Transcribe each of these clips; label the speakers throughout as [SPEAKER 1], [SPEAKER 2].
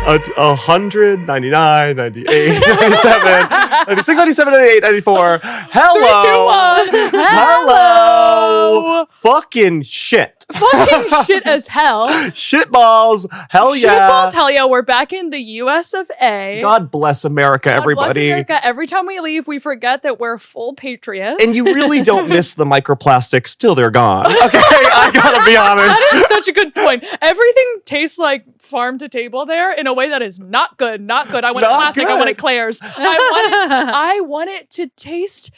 [SPEAKER 1] 100, 99, 98, 97, 96, 97, 98, 94. Hello.
[SPEAKER 2] 3, 2, 1.
[SPEAKER 1] Hello. Fucking shit.
[SPEAKER 2] Fucking shit as hell.
[SPEAKER 1] Shit balls. Hell yeah.
[SPEAKER 2] Shit balls, hell yeah. We're back in the US of A.
[SPEAKER 1] God bless America,
[SPEAKER 2] God
[SPEAKER 1] everybody.
[SPEAKER 2] bless America. Every time we leave, we forget that we're full patriots.
[SPEAKER 1] And you really don't miss the microplastics till they're gone. Okay, I gotta be honest.
[SPEAKER 2] That is such a good point. Everything tastes like farm to table there in a way that is not good. Not good. I want it
[SPEAKER 1] Not
[SPEAKER 2] plastic.
[SPEAKER 1] good.
[SPEAKER 2] I want it Claire's. I want it to taste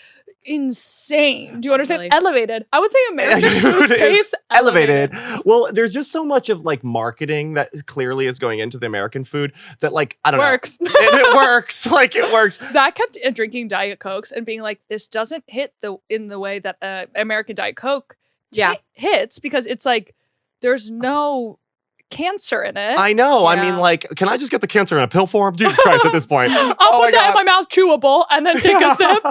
[SPEAKER 2] insane. Do you understand?
[SPEAKER 3] Really?
[SPEAKER 2] Elevated. I would say American
[SPEAKER 1] Dude,
[SPEAKER 2] food
[SPEAKER 1] it's
[SPEAKER 2] tastes elevated.
[SPEAKER 1] Well, there's just so much of like marketing that clearly is going into the American food that like, I don't
[SPEAKER 2] Works.
[SPEAKER 1] know. It works. Like it works.
[SPEAKER 2] Zach kept drinking Diet Cokes and being like, this doesn't hit in the way that American Diet Coke hits, because it's like, there's no cancer in it.
[SPEAKER 1] I know.
[SPEAKER 3] Yeah.
[SPEAKER 1] I mean, like, can I just get the cancer in a pill form? Jesus Christ, at this point.
[SPEAKER 2] I'll put that in my mouth chewable and then take a sip.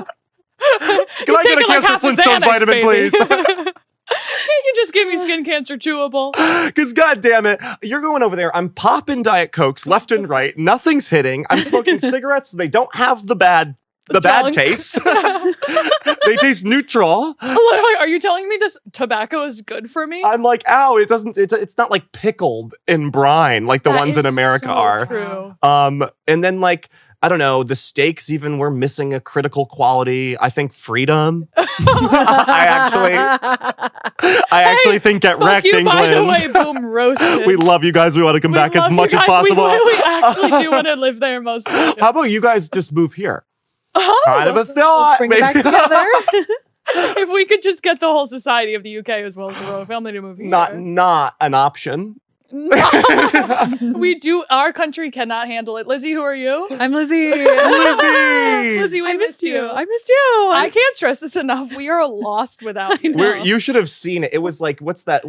[SPEAKER 1] Can I get a cancer Flintstones vitamin, please?
[SPEAKER 2] You can just give me skin cancer chewable.
[SPEAKER 1] Because God damn it, you're going over there. I'm popping Diet Cokes left and right. Nothing's hitting. I'm smoking cigarettes. They don't have the bad
[SPEAKER 2] Junk.
[SPEAKER 1] taste. They taste neutral.
[SPEAKER 2] Literally, are you telling me this tobacco is good for me?
[SPEAKER 1] I'm like, ow, it doesn't, it's not like pickled in brine like the
[SPEAKER 2] That
[SPEAKER 1] ones
[SPEAKER 2] is
[SPEAKER 1] in America
[SPEAKER 2] so
[SPEAKER 1] are.
[SPEAKER 2] True.
[SPEAKER 1] And then like, I don't know, the steaks even were missing a critical quality. I think freedom. I actually think get
[SPEAKER 2] Fuck
[SPEAKER 1] wrecked,
[SPEAKER 2] you,
[SPEAKER 1] England.
[SPEAKER 2] by the way, boom, roasted.
[SPEAKER 1] We love you guys. We want to come back as
[SPEAKER 2] love you
[SPEAKER 1] much as
[SPEAKER 2] guys.
[SPEAKER 1] possible.
[SPEAKER 2] We actually do want to live there mostly.
[SPEAKER 1] How about you guys just move here?
[SPEAKER 2] Oh,
[SPEAKER 1] Kind of a thought.
[SPEAKER 3] Bring it back together.
[SPEAKER 2] if we could just get the whole society of the UK as well as the royal family to move here.
[SPEAKER 1] Not an option.
[SPEAKER 2] We do. Our country cannot handle it. Lizzie, who are you?
[SPEAKER 3] I'm Lizzie.
[SPEAKER 1] Lizzie!
[SPEAKER 2] We
[SPEAKER 3] I missed you.
[SPEAKER 2] I
[SPEAKER 3] I
[SPEAKER 2] can't stress this enough. We are lost without you.
[SPEAKER 1] You should have seen it. It was like, what's the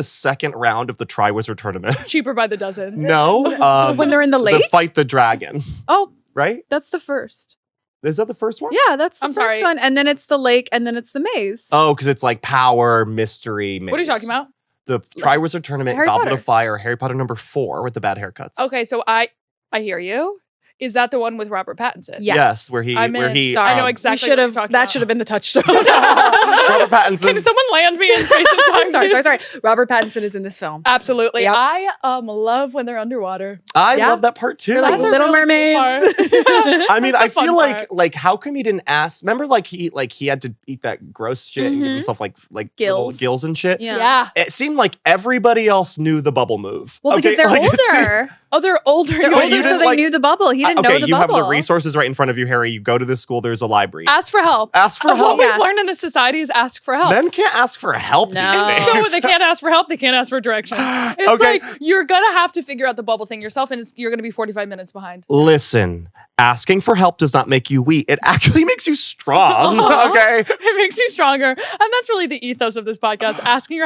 [SPEAKER 1] second round of the Triwizard Tournament?
[SPEAKER 2] Cheaper by the dozen.
[SPEAKER 1] No.
[SPEAKER 3] when they're in the lake.
[SPEAKER 1] The Fight the Dragon.
[SPEAKER 3] Oh,
[SPEAKER 1] Right?
[SPEAKER 3] that's the first.
[SPEAKER 1] Is that the first one?
[SPEAKER 3] Yeah, that's the
[SPEAKER 2] I'm
[SPEAKER 3] first
[SPEAKER 2] sorry.
[SPEAKER 3] one. And then it's the lake, and then it's the maze.
[SPEAKER 1] Oh, because it's like power, mystery, maze.
[SPEAKER 2] What are you talking about?
[SPEAKER 1] The Triwizard Tournament,
[SPEAKER 3] Harry
[SPEAKER 1] Goblet
[SPEAKER 3] Potter.
[SPEAKER 1] of Fire, Harry Potter #4 with the bad haircuts.
[SPEAKER 2] Okay, so I hear you. Is that the one with Robert Pattinson?
[SPEAKER 3] Yeah.
[SPEAKER 1] Yes, where he
[SPEAKER 2] sorry, I know exactly.
[SPEAKER 3] You should
[SPEAKER 2] what
[SPEAKER 3] have.
[SPEAKER 2] you're talking
[SPEAKER 3] That
[SPEAKER 2] about.
[SPEAKER 3] should have been the touchstone.
[SPEAKER 1] Robert Pattinson.
[SPEAKER 2] Can someone land me in space and time?
[SPEAKER 3] sorry. Robert Pattinson is in this film.
[SPEAKER 2] Absolutely.
[SPEAKER 3] Yep.
[SPEAKER 2] I love when they're underwater.
[SPEAKER 1] I
[SPEAKER 3] Yeah.
[SPEAKER 1] love that part too.
[SPEAKER 3] They're like
[SPEAKER 2] That's a
[SPEAKER 3] Little
[SPEAKER 2] really
[SPEAKER 3] Mermaids.
[SPEAKER 2] cool part.
[SPEAKER 1] I mean,
[SPEAKER 2] That's a
[SPEAKER 1] I
[SPEAKER 2] fun
[SPEAKER 1] feel
[SPEAKER 2] part.
[SPEAKER 1] like how come he didn't ask? Remember, he had to eat that gross shit and give
[SPEAKER 3] Mhm.
[SPEAKER 1] himself like little
[SPEAKER 3] Gills.
[SPEAKER 1] gills and shit.
[SPEAKER 2] Yeah.
[SPEAKER 1] It seemed like everybody else knew the bubble move.
[SPEAKER 3] Well, because they're
[SPEAKER 1] like, it seemed-
[SPEAKER 3] older.
[SPEAKER 2] Oh, they're older.
[SPEAKER 3] They're
[SPEAKER 1] But
[SPEAKER 3] older,
[SPEAKER 1] you
[SPEAKER 3] so
[SPEAKER 1] didn't,
[SPEAKER 3] they
[SPEAKER 1] like-
[SPEAKER 3] knew the bubble. He didn't know
[SPEAKER 1] okay,
[SPEAKER 3] the
[SPEAKER 1] you
[SPEAKER 3] bubble.
[SPEAKER 1] have the resources right in front of you, Harry. You go to this school. There's a library.
[SPEAKER 2] Ask for help.
[SPEAKER 1] Ask for
[SPEAKER 2] What
[SPEAKER 1] help.
[SPEAKER 2] we've learned in this society is ask for help.
[SPEAKER 1] Men can't ask for help
[SPEAKER 3] No.
[SPEAKER 1] these
[SPEAKER 2] So
[SPEAKER 1] days.
[SPEAKER 2] they can't ask for help. They can't ask for directions. It's
[SPEAKER 1] Okay.
[SPEAKER 2] like you're gonna have to figure out the bubble thing yourself, and you're gonna be 45 minutes behind.
[SPEAKER 1] Listen, asking for help does not make you weak. It actually makes you strong. Okay.
[SPEAKER 2] It makes you stronger, and that's really the ethos of this podcast. Asking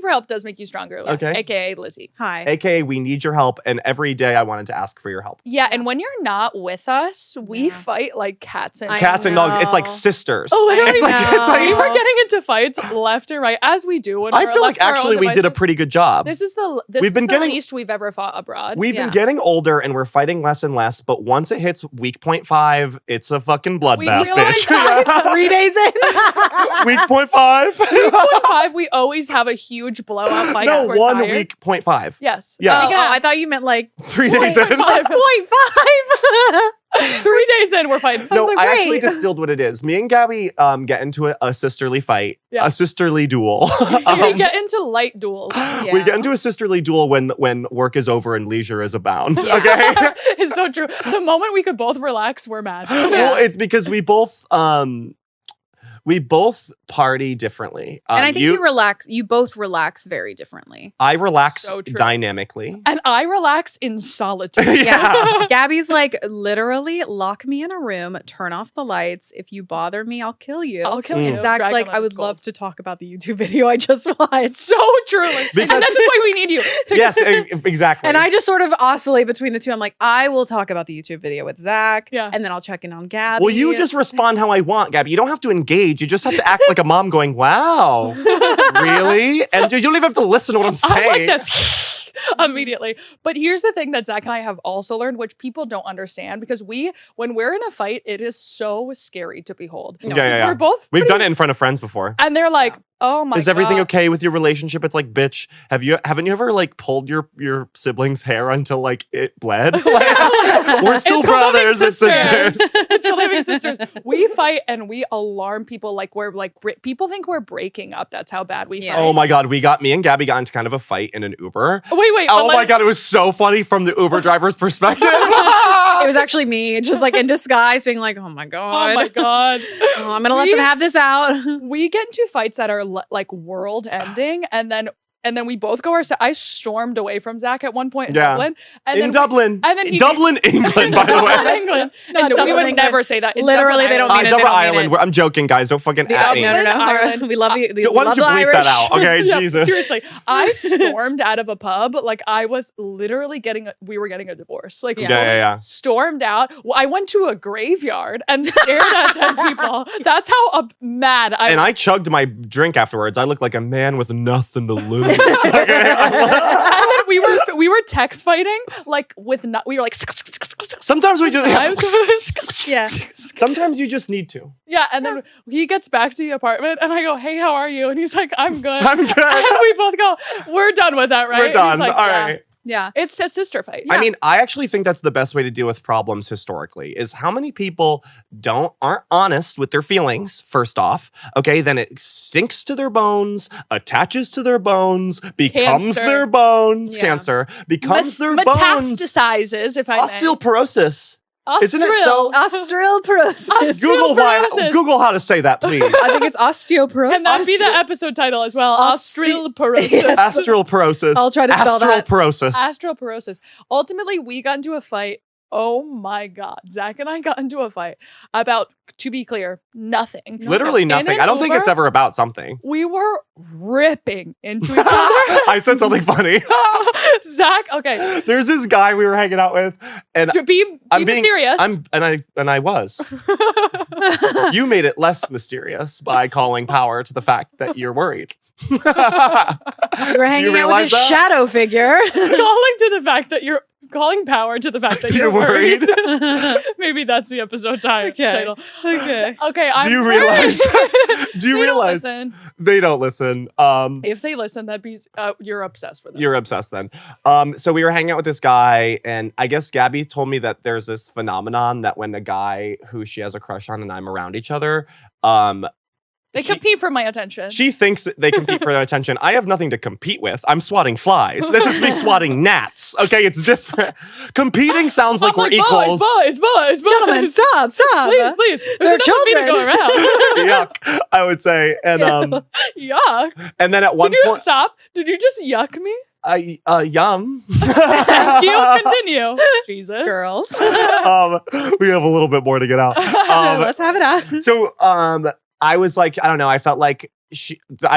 [SPEAKER 2] for help does make you stronger.
[SPEAKER 1] Okay.
[SPEAKER 2] AKA Lizzie.
[SPEAKER 3] Hi.
[SPEAKER 1] AKA, we need your help, and every day I wanted to ask for your help.
[SPEAKER 2] Yeah, and when you're not with us, we
[SPEAKER 3] Yeah.
[SPEAKER 2] fight like cats and
[SPEAKER 3] I
[SPEAKER 1] Cats and dogs. It's like
[SPEAKER 3] know.
[SPEAKER 1] sisters.
[SPEAKER 2] Oh, literally,
[SPEAKER 1] it's like
[SPEAKER 2] we were getting into fights left and right as we do. When
[SPEAKER 1] I
[SPEAKER 2] we're
[SPEAKER 1] feel like
[SPEAKER 2] left to our own
[SPEAKER 1] actually we did a
[SPEAKER 2] devices.
[SPEAKER 1] pretty good job.
[SPEAKER 2] This is the
[SPEAKER 1] We've been getting-
[SPEAKER 2] least we've ever fought abroad.
[SPEAKER 1] We've been
[SPEAKER 3] Yeah.
[SPEAKER 1] getting older and we're fighting less and less, but once it hits week 0.5, it's a fucking bloodbath,
[SPEAKER 2] realize
[SPEAKER 1] bitch.
[SPEAKER 3] 3 days in.
[SPEAKER 1] Week 0.5?
[SPEAKER 2] 3.5, we always have a huge blowout fight. 'cause
[SPEAKER 1] No,
[SPEAKER 2] we're
[SPEAKER 1] 1
[SPEAKER 2] tired.
[SPEAKER 1] week 0.5.
[SPEAKER 2] Yes.
[SPEAKER 1] Yeah.
[SPEAKER 3] Oh, I thought you meant like
[SPEAKER 1] 3 days in.
[SPEAKER 2] 0.5.
[SPEAKER 3] 0.5.
[SPEAKER 2] 3 days in, we're fighting.
[SPEAKER 1] No,
[SPEAKER 3] like,
[SPEAKER 1] I actually
[SPEAKER 3] wait.
[SPEAKER 1] distilled what it is. Me and Gabby get into a sisterly fight,
[SPEAKER 2] Yeah.
[SPEAKER 1] a sisterly duel.
[SPEAKER 2] We get into light duels.
[SPEAKER 1] We get into a sisterly duel when work is over and leisure is abound.
[SPEAKER 3] Yeah.
[SPEAKER 1] Okay.
[SPEAKER 2] It's so true. The moment we could both relax, we're mad.
[SPEAKER 1] Well, it's because we both party differently.
[SPEAKER 3] And I think you both relax very differently.
[SPEAKER 1] I relax
[SPEAKER 2] So true.
[SPEAKER 1] dynamically.
[SPEAKER 2] And I relax in solitude.
[SPEAKER 1] Yeah.
[SPEAKER 3] Gabby's like, literally lock me in a room, turn off the lights. If you bother me, I'll kill you.
[SPEAKER 2] I'll kill
[SPEAKER 1] Mm.
[SPEAKER 2] you.
[SPEAKER 3] And Zach's
[SPEAKER 2] Dragon
[SPEAKER 3] like,
[SPEAKER 2] Life
[SPEAKER 3] I
[SPEAKER 2] is
[SPEAKER 3] would
[SPEAKER 2] gold.
[SPEAKER 3] love to talk about the YouTube video I just watched.
[SPEAKER 2] So truly. And
[SPEAKER 1] Because-
[SPEAKER 2] this is why we need you.
[SPEAKER 1] Yes, exactly.
[SPEAKER 3] And I just sort of oscillate between the two. I'm like, I will talk about the YouTube video with Zach.
[SPEAKER 2] Yeah.
[SPEAKER 3] And then I'll check in on Gabby.
[SPEAKER 1] Well, you just respond how I want, Gabby. You don't have to engage. You just have to act like a mom going, wow, really? And you don't even have to listen to what I'm
[SPEAKER 2] I like
[SPEAKER 1] saying.
[SPEAKER 2] this. immediately. But here's the thing that Zach and I have also learned, which people don't understand, because when we're in a fight, it is so scary to behold.
[SPEAKER 1] Yeah.
[SPEAKER 2] We're both
[SPEAKER 1] We've done it in front of friends before.
[SPEAKER 2] and they're like, oh my god.
[SPEAKER 1] Is everything okay with your relationship? It's like, bitch, haven't you ever like pulled your sibling's hair until like it bled? Like, we're still
[SPEAKER 2] It's
[SPEAKER 1] brothers and sisters.
[SPEAKER 2] It's called living sisters. We fight and we alarm people like we're like people think we're breaking up. That's how bad we
[SPEAKER 3] Yeah.
[SPEAKER 2] fight.
[SPEAKER 1] Oh my god, me and Gabby got into kind of a fight in an Uber.
[SPEAKER 2] Wait.
[SPEAKER 1] Oh my god, it was so funny from the Uber driver's perspective.
[SPEAKER 3] It was actually me, just like in disguise, being like, "Oh my god,
[SPEAKER 2] Oh my god.
[SPEAKER 3] Oh, I'm gonna let them have this out."
[SPEAKER 2] We get into fights that are like world ending, and then we both go our I stormed away from Zach at one point in Dublin. And
[SPEAKER 1] in Dublin.
[SPEAKER 2] And then
[SPEAKER 1] Dublin, England, by the way.
[SPEAKER 2] England.
[SPEAKER 3] Not
[SPEAKER 2] And we
[SPEAKER 3] Dublin,
[SPEAKER 2] would
[SPEAKER 3] England.
[SPEAKER 2] never say that. In
[SPEAKER 3] Literally,
[SPEAKER 2] Dublin,
[SPEAKER 3] they don't
[SPEAKER 2] Ireland.
[SPEAKER 3] mean it.
[SPEAKER 1] Dublin,
[SPEAKER 3] They don't mean
[SPEAKER 1] Ireland.
[SPEAKER 3] it.
[SPEAKER 1] I'm joking, guys. Don't fucking at me.
[SPEAKER 3] No.
[SPEAKER 2] Ireland.
[SPEAKER 3] We love you. We
[SPEAKER 1] Why don't
[SPEAKER 3] love
[SPEAKER 1] you
[SPEAKER 3] the
[SPEAKER 1] bleep
[SPEAKER 3] Irish.
[SPEAKER 1] that out? Okay,
[SPEAKER 2] Yeah,
[SPEAKER 1] Jesus.
[SPEAKER 2] seriously, I stormed out of a pub like I was literally we were getting a divorce. Like,
[SPEAKER 1] Yeah.
[SPEAKER 2] stormed out. Well, I went to a graveyard and stared at dead people. That's how mad I
[SPEAKER 1] And
[SPEAKER 2] was.
[SPEAKER 1] I chugged my drink afterwards. I looked like a man with nothing to lose. Okay?
[SPEAKER 2] And then we were text fighting like we were like
[SPEAKER 1] Sometimes we just
[SPEAKER 3] Yeah.
[SPEAKER 1] Sometimes you just need to.
[SPEAKER 2] yeah, and then he gets back to the apartment and I go, "Hey, how are you?" And he's like, "I'm good."
[SPEAKER 1] I'm good.
[SPEAKER 2] And we both go, "We're done with that, right?"
[SPEAKER 1] We're
[SPEAKER 2] And
[SPEAKER 1] done.
[SPEAKER 2] he's like,
[SPEAKER 1] All
[SPEAKER 2] "Yeah."
[SPEAKER 1] right.
[SPEAKER 3] Yeah.
[SPEAKER 2] It's a sister fight.
[SPEAKER 1] I mean, I actually think that's the best way to deal with problems historically is how many people aren't honest with their feelings, first off. Okay, then it sinks to their bones, attaches to their bones, becomes
[SPEAKER 2] Cancer.
[SPEAKER 1] their bones,
[SPEAKER 3] Yeah.
[SPEAKER 1] cancer, becomes their bones.
[SPEAKER 2] Metastasizes, if I may.
[SPEAKER 1] Osteoporosis. Isn't it so?
[SPEAKER 3] Osteoporosis.
[SPEAKER 1] Google how to say that, please.
[SPEAKER 3] I think it's osteoporosis.
[SPEAKER 2] Can that be the episode title as well? Osteoporosis.
[SPEAKER 3] Yes.
[SPEAKER 1] Astral porosis.
[SPEAKER 3] I'll try to spell that.
[SPEAKER 1] Astral porosis.
[SPEAKER 2] Osteoporosis. Ultimately, we got into a fight. Oh my God. Zach and I got into a fight about, to be clear, nothing.
[SPEAKER 1] Literally
[SPEAKER 2] In
[SPEAKER 1] nothing.
[SPEAKER 2] an
[SPEAKER 1] I don't think it's
[SPEAKER 2] Uber,
[SPEAKER 1] ever about something.
[SPEAKER 2] We were ripping into each other.
[SPEAKER 1] I said something funny.
[SPEAKER 2] Zach, okay.
[SPEAKER 1] There's this guy we were hanging out with, and
[SPEAKER 2] To be serious.
[SPEAKER 1] I was. You made it less mysterious by calling power to the fact that you're worried.
[SPEAKER 3] We're hanging out with
[SPEAKER 1] realize
[SPEAKER 3] this
[SPEAKER 1] that?
[SPEAKER 3] shadow figure.
[SPEAKER 2] calling power to the fact that
[SPEAKER 1] You're
[SPEAKER 2] you're worried.
[SPEAKER 1] worried.
[SPEAKER 2] Maybe that's the episode
[SPEAKER 3] Okay.
[SPEAKER 2] title.
[SPEAKER 3] Okay.
[SPEAKER 2] Okay, I'm
[SPEAKER 1] Do you
[SPEAKER 2] worried.
[SPEAKER 1] realize? Do you
[SPEAKER 2] They don't
[SPEAKER 1] realize
[SPEAKER 2] listen.
[SPEAKER 1] they don't listen?
[SPEAKER 2] If they listen, that'd be you're obsessed with us.
[SPEAKER 1] You're obsessed then. So we were hanging out with this guy, and I guess Gabby told me that there's this phenomenon that when a guy who she has a crush on and I'm around each other,
[SPEAKER 2] They compete for my attention.
[SPEAKER 1] she thinks they compete for their attention. I have nothing to compete with. I'm swatting flies. This is me swatting gnats. Okay, it's different. Competing sounds like
[SPEAKER 2] I'm
[SPEAKER 1] we're equals.
[SPEAKER 2] Boys.
[SPEAKER 3] Gentlemen, stop.
[SPEAKER 2] Please.
[SPEAKER 3] They're
[SPEAKER 2] There's enough of me to
[SPEAKER 3] children.
[SPEAKER 2] go around.
[SPEAKER 1] Yuck, I would say. And
[SPEAKER 2] Yuck.
[SPEAKER 1] and then at one
[SPEAKER 2] Did you
[SPEAKER 1] point,
[SPEAKER 2] stop? Did you just yuck me?
[SPEAKER 1] yum.
[SPEAKER 2] Thank you. Continue. Jesus.
[SPEAKER 3] Girls.
[SPEAKER 1] We have a little bit more to get out.
[SPEAKER 3] Let's have it out.
[SPEAKER 1] So I was like, I don't know, I felt like